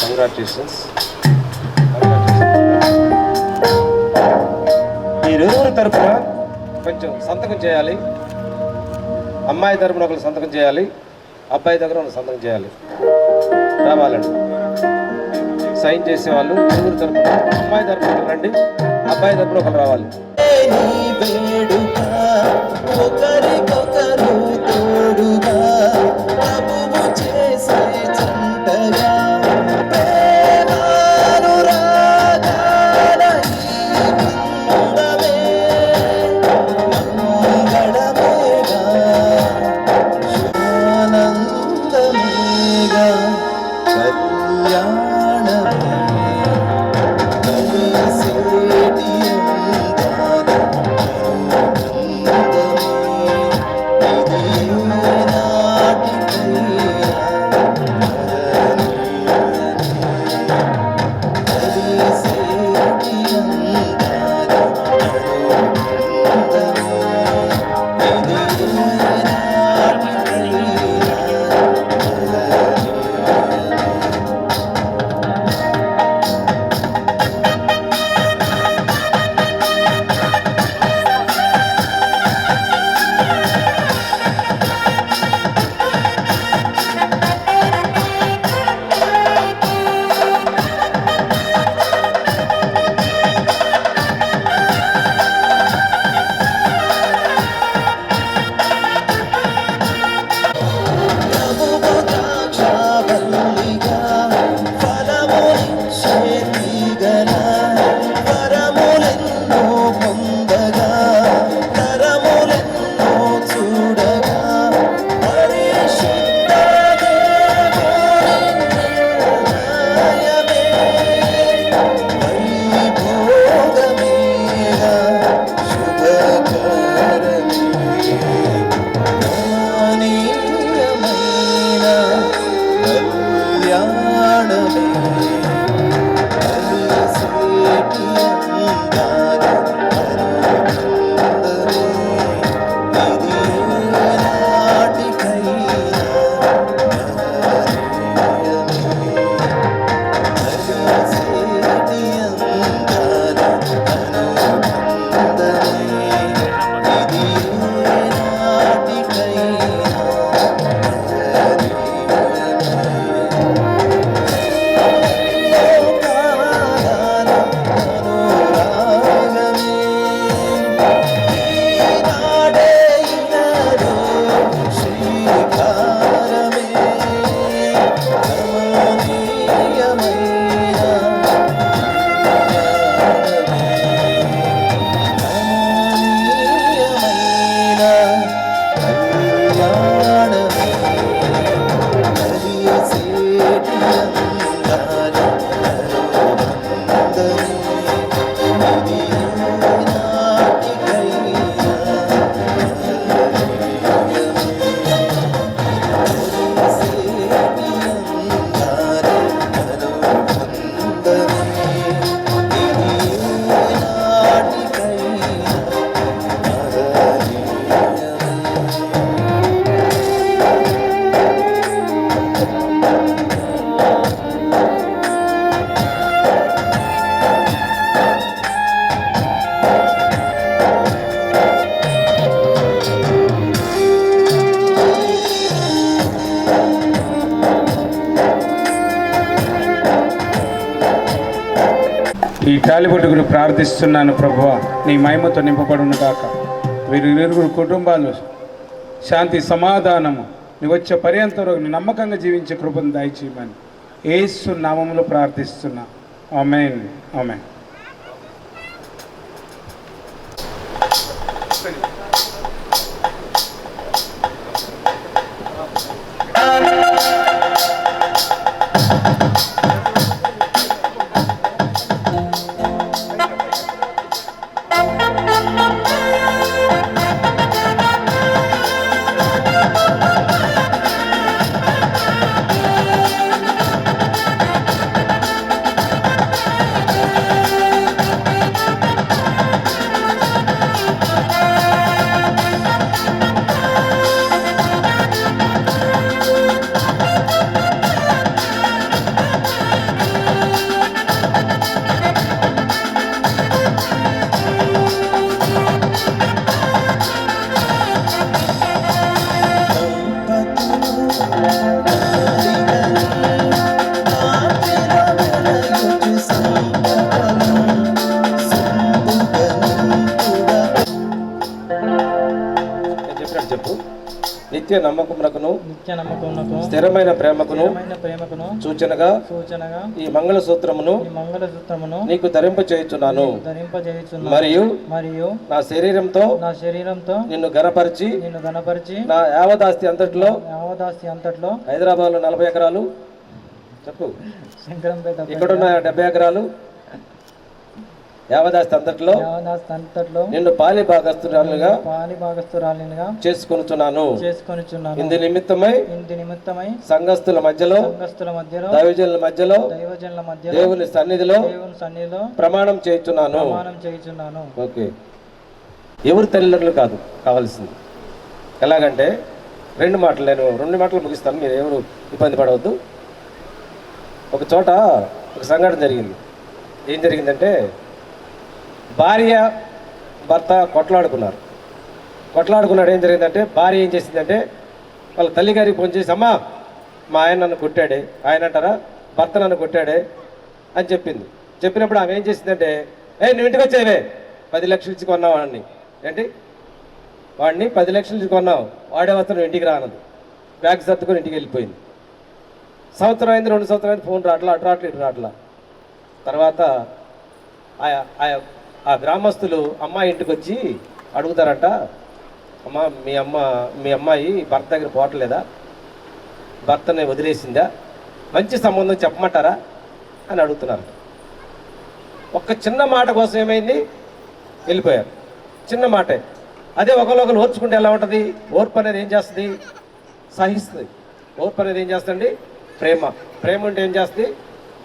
congratulations. ఇరువురు తరపున కొంచెం సంతకం చేయాలి. అమ్మాయి తరపున ఒకరు సంతకం చేయాలి, అబ్బాయి దగ్గర ఒకరు సంతకం చేయాలి. రావాలండి సైన్ చేసేవాళ్ళు. ఇరువురు తరపున అమ్మాయి తరపున ఒకరు రండి, అబ్బాయి తరపున ఒకరు రావాలి. ఒకరికొకరు తోడుగా ప్రభువు చేసే జంటగా ప్రేమానురాగాల ఈ బృందమే మంగళమేగా, శుభానందమేగా, కళ్యాణమే కలిసేటి భోగమేగా పుట్టుకుని ప్రార్థిస్తున్నాను ప్రభువా, నీ మహిమతో నింపబడును గాక. వీరిరువురు కుటుంబాలు శాంతి సమాధానము నీ వచ్చే పర్యంతం వరకు నమ్మకంగా జీవించే కృపను దయచేయమని యేసు నామములో ప్రార్థిస్తున్నా. ఆమేన్, ఆమేన్. చెప్పు. నిత్య నమ్మకమునకును నిత్య నమ్మకమునకు స్థిరమైన ప్రేమకును ప్రేమకును సూచనగా ఈ మంగళసూత్రమును నీకు ధరింపచేయుచున్నాను. మరియు నా శరీరంతో నిన్ను ఘనపరిచి నా యావదాస్తి అంతట్లో హైదరాబాద్ లో 40 ఎకరాలు చెప్పు, ఇక్కడున్న 70 ఎకరాలు యావదాస్తి అంతట్లో నిన్ను పాలి భాగస్తురాలుగా చేసుకొనుచున్నాను. ఇందు నిమిత్తమై సంఘస్థుల మధ్యలో దైవజనుల మధ్యలో దేవుని సన్నిధిలో ప్రమాణం చేయుచున్నాను. ఓకే, ఎవరు తల్లిదండ్రులు కాదు కావాల్సింది. ఎలాగంటే 2 మాటలు, నేను 2 మాటలు ముగిస్తాను, మీరు ఎవరు ఇబ్బంది పడవద్దు. ఒక చోట ఒక సంఘటన జరిగింది. ఏం జరిగిందంటే, భార్య భర్త కొట్లాడుకున్నాడు. ఏం జరిగిందంటే, భార్య ఏం చేసిందంటే వాళ్ళ తల్లిగారికి ఫోన్ చేసి, అమ్మా మా ఆయన నన్ను కొట్టాడే, ఆయన అంటారా భర్త నన్ను కొట్టాడే అని చెప్పింది. చెప్పినప్పుడు ఆమె ఏం చేసిందంటే, నువ్వు ఇంటికి వచ్చేవే 10 లక్షలు ఇచ్చి కొన్నావు వాడిని, ఏంటి వాడిని 10 లక్షలు ఇచ్చి కొన్నావు, వాడే వస్తా నువ్వు ఇంటికి రానదు. బ్యాగ్ సర్దుకొని ఇంటికి వెళ్ళిపోయింది. సంవత్సరం అయింది, 2 సంవత్సరాలు అయింది, ఫోన్ రాట్లా, అటు రాట్లా, ఇటు రాట్లా. తర్వాత ఆ గ్రామస్తులు అమ్మాయి ఇంటికి వచ్చి అడుగుతారంట, అమ్మ మీ అమ్మాయి భర్త దగ్గర పోవట్లేదా, భర్తని వదిలేసిందా, మంచి సంబంధం చెప్పమంటారా అని అడుగుతున్నారు. ఒక్క చిన్న మాట కోసం ఏమైంది, వెళ్ళిపోయారు. చిన్న మాటే. అదే ఒకరు ఓర్చుకుంటే ఎలా ఉంటుంది? ఓర్పు అనేది ఏం చేస్తుంది? సహిస్తుంది. ఓర్పు అనేది ఏం చేస్తుంది? ప్రేమ ఉంటే ఏం చేస్తుంది?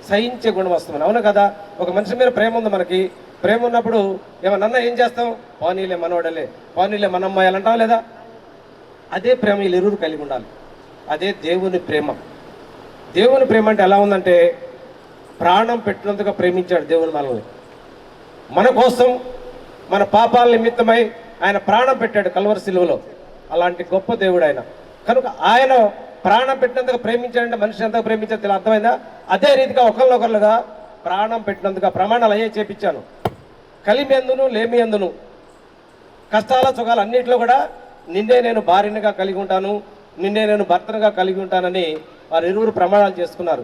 సహించే గుణం వస్తుంది. అవును కదా? ఒక మనిషి మీద ప్రేమ ఉంది మనకి. ప్రేమ ఉన్నప్పుడు ఏమన్నా ఏం చేస్తాం? పానీలే మనోడలే, పానీలే మన అమ్మాయిలు అంటాం లేదా? అదే ప్రేమ వీళ్ళిరువురు కలిగి ఉండాలి. అదే దేవుని ప్రేమ. దేవుని ప్రేమ అంటే ఎలా ఉందంటే, ప్రాణం పెట్టినందుగా ప్రేమించాడు దేవుని మనల్ని. మన కోసం, మన పాపాల నిమిత్తమై ఆయన ప్రాణం పెట్టాడు కల్వరి సిలువలో. అలాంటి గొప్ప దేవుడు ఆయన. కనుక ఆయన ప్రాణం పెట్టినందుకు ప్రేమించాడంటే మనిషి ఎంతగా ప్రేమించాడు తెలియదు, అర్థమైందా? అదే రీతిగా ఒకరినొకరులుగా ప్రాణం పెట్టినందుకు ప్రమాణాలు అయ్యే చేపించాను. కలిమి ఎందును లేమి ఎందును, కష్టాల సుఖాలు అన్నింటిలో కూడా నిన్నే నేను భార్యనిగా కలిగి ఉంటాను, నిన్నే నేను భర్తనుగా కలిగి ఉంటానని వారు ఇరువురు ప్రమాణాలు చేసుకున్నారు.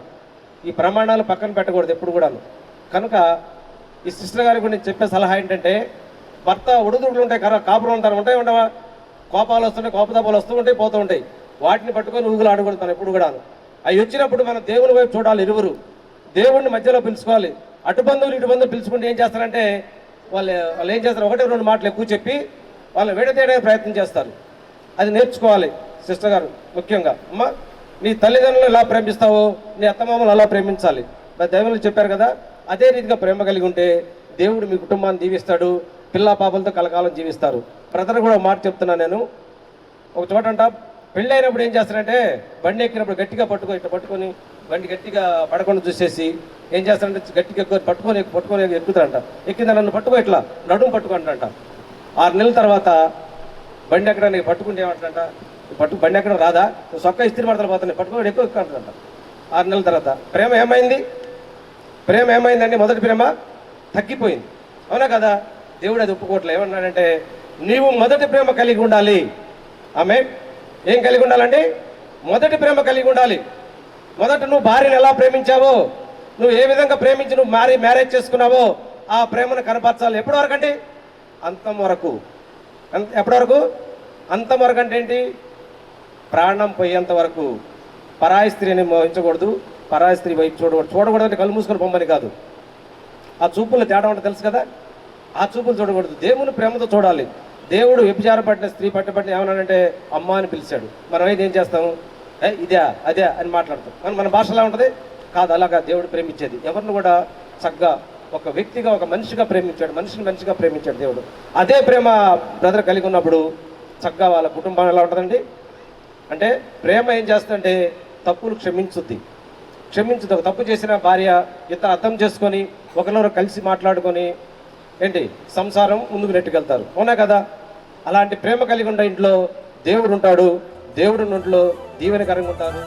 ఈ ప్రమాణాలు పక్కన పెట్టకూడదు ఎప్పుడు కూడాను. కనుక ఈ సిస్టర్ గారికి నేను చెప్పే సలహా ఏంటంటే, భర్త ఒడుదుడులు ఉంటాయి, కాపురం ఉంటారు, ఉండవా? కోపాలు వస్తుంటాయి, కోపతాపాలు వస్తూ ఉంటాయి, పోతూ ఉంటాయి. వాటిని పట్టుకొని ఊగులు ఆడగొడతాను ఎప్పుడు కూడాను. అవి వచ్చినప్పుడు మనం దేవుని వైపు చూడాలి. ఇరువురు దేవుడిని మధ్యలో పిలుచుకోవాలి. అటు బంధువులు ఇటు బంధువులు పిలుచుకుంటే ఏం చేస్తారంటే, వాళ్ళు ఏం చేస్తారు? 1-2 మాటలు ఎక్కువ చెప్పి వాళ్ళు విడతీయడానికి ప్రయత్నం చేస్తారు. అది నేర్చుకోవాలి సిస్టర్ గారు. ముఖ్యంగా అమ్మ, నీ తల్లిదండ్రులను ఎలా ప్రేమిస్తావో నీ అత్తమామలు అలా ప్రేమించాలి. దైవంలో చెప్పారు కదా, అదే రీతిగా ప్రేమ కలిగి ఉంటే దేవుడు మీ కుటుంబాన్ని దీవిస్తాడు, పిల్లా పాపలతో కలకాలం జీవిస్తారు. బ్రదర్ కూడా మాట చెప్తున్నా నేను. ఒక చోట అంట, పెళ్ళి అయినప్పుడు ఏం చేస్తారంటే, బండి ఎక్కినప్పుడు గట్టిగా పట్టుకొని బండి గట్టిగా పడకుండా చూసేసి ఏం చేస్తారంటే, గట్టిగా పట్టుకొని ఎక్కుతారంట. ఎక్కిందా నన్ను పట్టుకో, ఇట్లా నడుము పట్టుకుంటారంట. 6 నెలల తర్వాత బండి ఎక్కడానికి పట్టుకుంటే ఏమంటారంట, బండి ఎక్కడ రాదా, సొక్క ఇస్త్రీ మడతలు పోతాను, పట్టుకొని ఎక్కువ ఎక్కుంటారంట. 6 నెలల తర్వాత ప్రేమ ఏమైందండి? మొదటి ప్రేమ తగ్గిపోయింది. అవునా కదా? దేవుడు అది ఒప్పుకోవట్లేదు. ఏమన్నాడంటే నీవు మొదటి ప్రేమ కలిగి ఉండాలి. ఆమె ఏం కలిగి ఉండాలండి? మొదటి ప్రేమ కలిగి ఉండాలి. మొదట నువ్వు భార్యను ఎలా ప్రేమించావో, నువ్వు ఏ విధంగా ప్రేమించి నువ్వు మ్యారేజ్ చేసుకున్నావో ఆ ప్రేమను కనపరచాలి. ఎప్పటి వరకు అండి? అంతం వరకు. ఎప్పటి వరకు? అంతం వరకు అంటే ఏంటి? ప్రాణం పోయేంత వరకు. పరాయి స్త్రీని మోహించకూడదు, పరాయి స్త్రీ వైపు చూడకూడదు అంటే కళ్ళు మూసుకొని పొమ్మని కాదు. ఆ చూపులు తేడా ఉంటే తెలుసు కదా. ఆ చూపులు చూడకూడదు, దేవుని ప్రేమతో చూడాలి. దేవుడు వ్యభిచార పట్టిన స్త్రీ పట్టబట్టిన ఏమన్నాడంటే అమ్మ అని పిలిచాడు. మనం అయితే ఏం చేస్తాము? ఇదే అదే అని మాట్లాడతాం. మన భాష ఎలా ఉంటుంది? కాదు, అలాగా దేవుడు ప్రేమించేది ఎవరిని కూడా చక్కగా ఒక వ్యక్తిగా, ఒక మనిషిగా ప్రేమించాడు. మనిషిగా ప్రేమించాడు దేవుడు. అదే ప్రేమ బ్రదర్ కలిగి ఉన్నప్పుడు చక్కగా వాళ్ళ కుటుంబం ఎలా ఉంటుందండి అంటే ప్రేమ ఏం చేస్తుందంటే తప్పులు క్షమించుద్ది. ఒక తప్పు చేసిన భార్య ఇతను అర్థం చేసుకొని ఒకరినొకరు కలిసి మాట్లాడుకొని ఏంటి సంసారం ముందుకు నెట్టుకెళ్తారు. అవునా కదా? అలాంటి ప్రేమ కలిగి ఉన్న ఇంట్లో దేవుడు ఉంటాడు. దేవుడు ఇంట్లో దీవెనకరంగా ఉంటారు.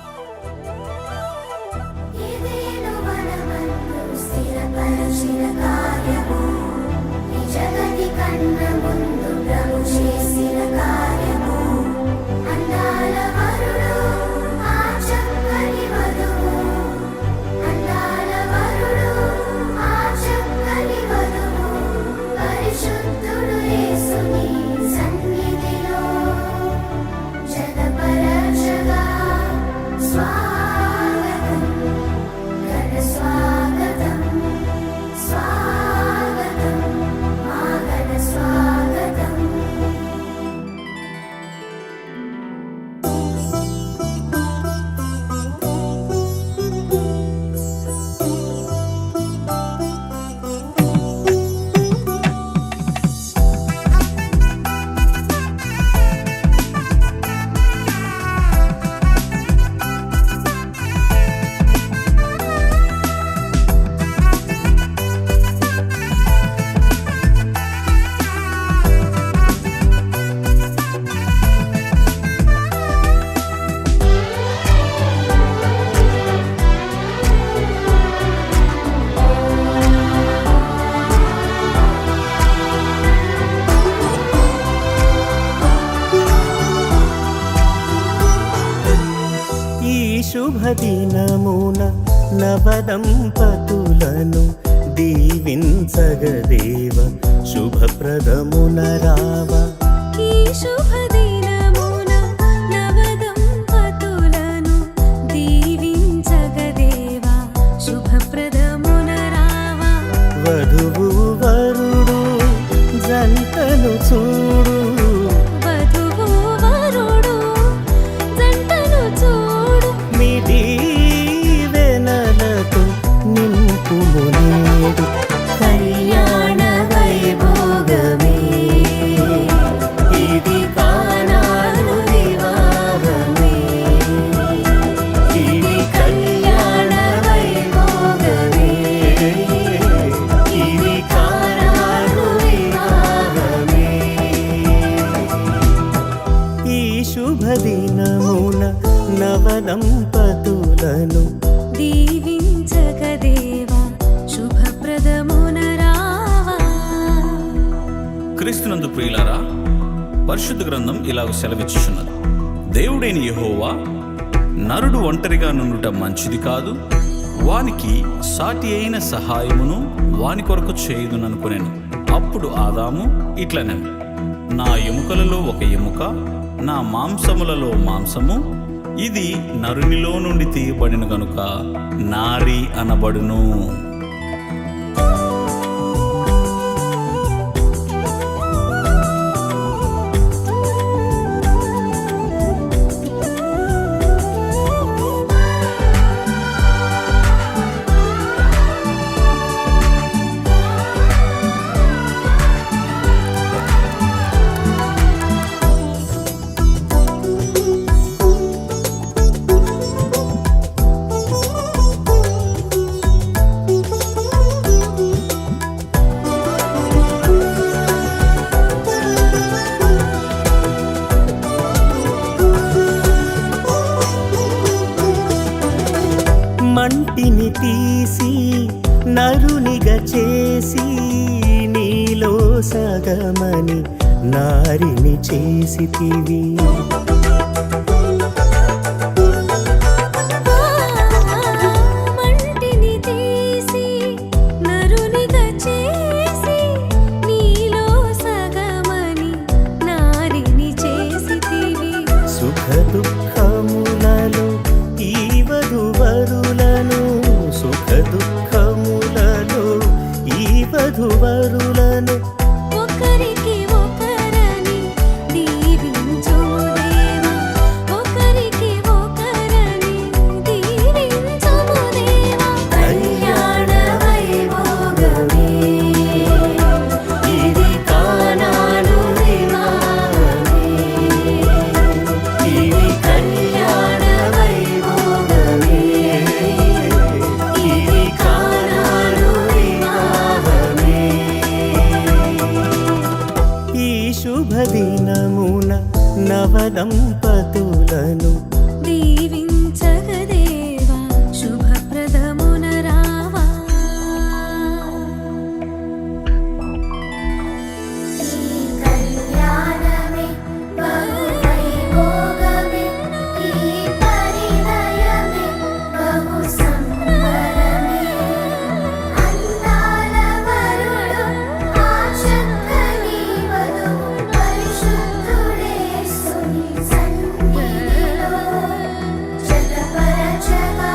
శుభదినమున నవదంపతులను దీవించగదేవ శుభప్రదమున రావ. ఈ శుభదినమున నవదంపతులను దీవించగదేవ శుభప్రదమున రావ. వధువు వరుడు జంటను చూడు, దీవెనలతో నింపుము నేడు కళ్యాణ వైభోగమే. ఇది కానాను వివాహమే, ఇది కళ్యాణ వైభోగమే, ఇది కానాను వివాహమే. ఈ శుభదినమున నవదంపతులను దీవించగదేవా శుభప్రదమున రావా. క్రీస్తునందు ప్రియులారా, పరిశుద్ధ గ్రంథం ఇలాగ సెలవిచ్చుచున్నది. దేవుడైన యెహోవా నరుడు ఒంటరిగా నుండుట మంచిది కాదు, వానికి సాటి అయిన సహాయమును వాని కొరకు చేయుదుననుకొనెను. అప్పుడు ఆదాము ఇట్లనెను, నా ఎముకలలో ఒక ఎముక, నా మాంసములలో మాంసము, ఇది నరునిలో నుండి తీయబడిన గనుక నారి అనబడును. సగమని నారిని చేసితివి. మంటిని తీసి నరునిగా చేసి నీలో సగమని నారిని చేసితివి. సుఖ దుఃఖములలో ఈ వధువరులను, సుఖ దుఃఖములలో ఈ వధువరులను ఒకరికి ఒకరని దీవించుము దేవా, ఒకరికి ఒకరని దీవించుము దేవా. కళ్యాణ వైభోగమే ఇది కానాను వివాహమే, ఇది కళ్యాణ వైభోగమే ఇది కానాను వివాహమే. ఈ శుభదినమున నవదంపతులను దీవించగదేవా, శుభప్రదమున రావా. కళ్యాణమే బహు వైభోగమే, ఈ పరిణయమే బహు సంబరమే. అందాల వరుడు ఆ చక్కని వధువు పరిశుద్ధుడేసుని సన్నిధిలో జతపరచగా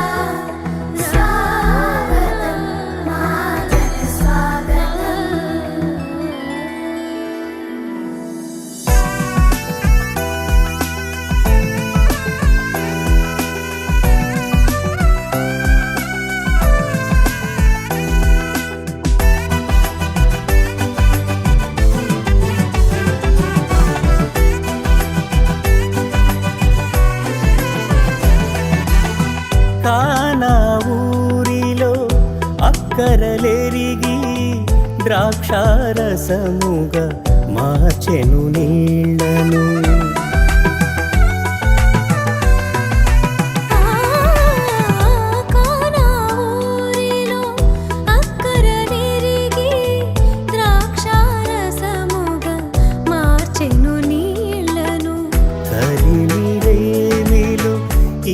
స్వాగతం మా జత స్వాగతం. కానా ఊరిలో అక్కరలెరిగి ద్రాక్షారసముగా మార్చెను నీళ్లను. కానా ఊరిలో అక్కరనెరిగి ద్రాక్షారసముగా మార్చెను నీళ్లను. కలిమిలేమిలో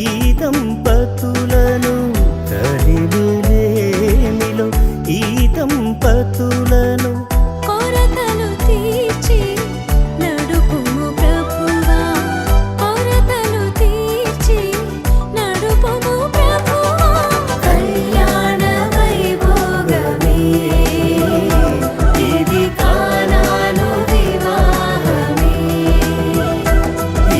ఈ దంపతులను, కలిమిలేమిలో ఈ దంపతులను కొరతలు తీర్చి నడుపుము ప్రభువా, కొరతలు తీర్చి నడుపుము ప్రభువా. కళ్యాణ వైభోగమే ఇది కానాను వివాహమే,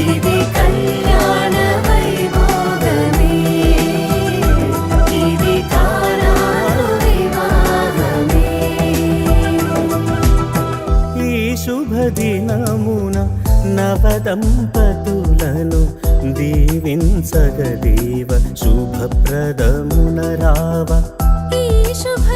ఇది కళ్యాణ వైభోగమే ఇది కానాను వివాహమే. ఈ శుభదినమున నవదంపతులను దీవించగదేవ, శుభప్రదమున రావ. ఈ శుభ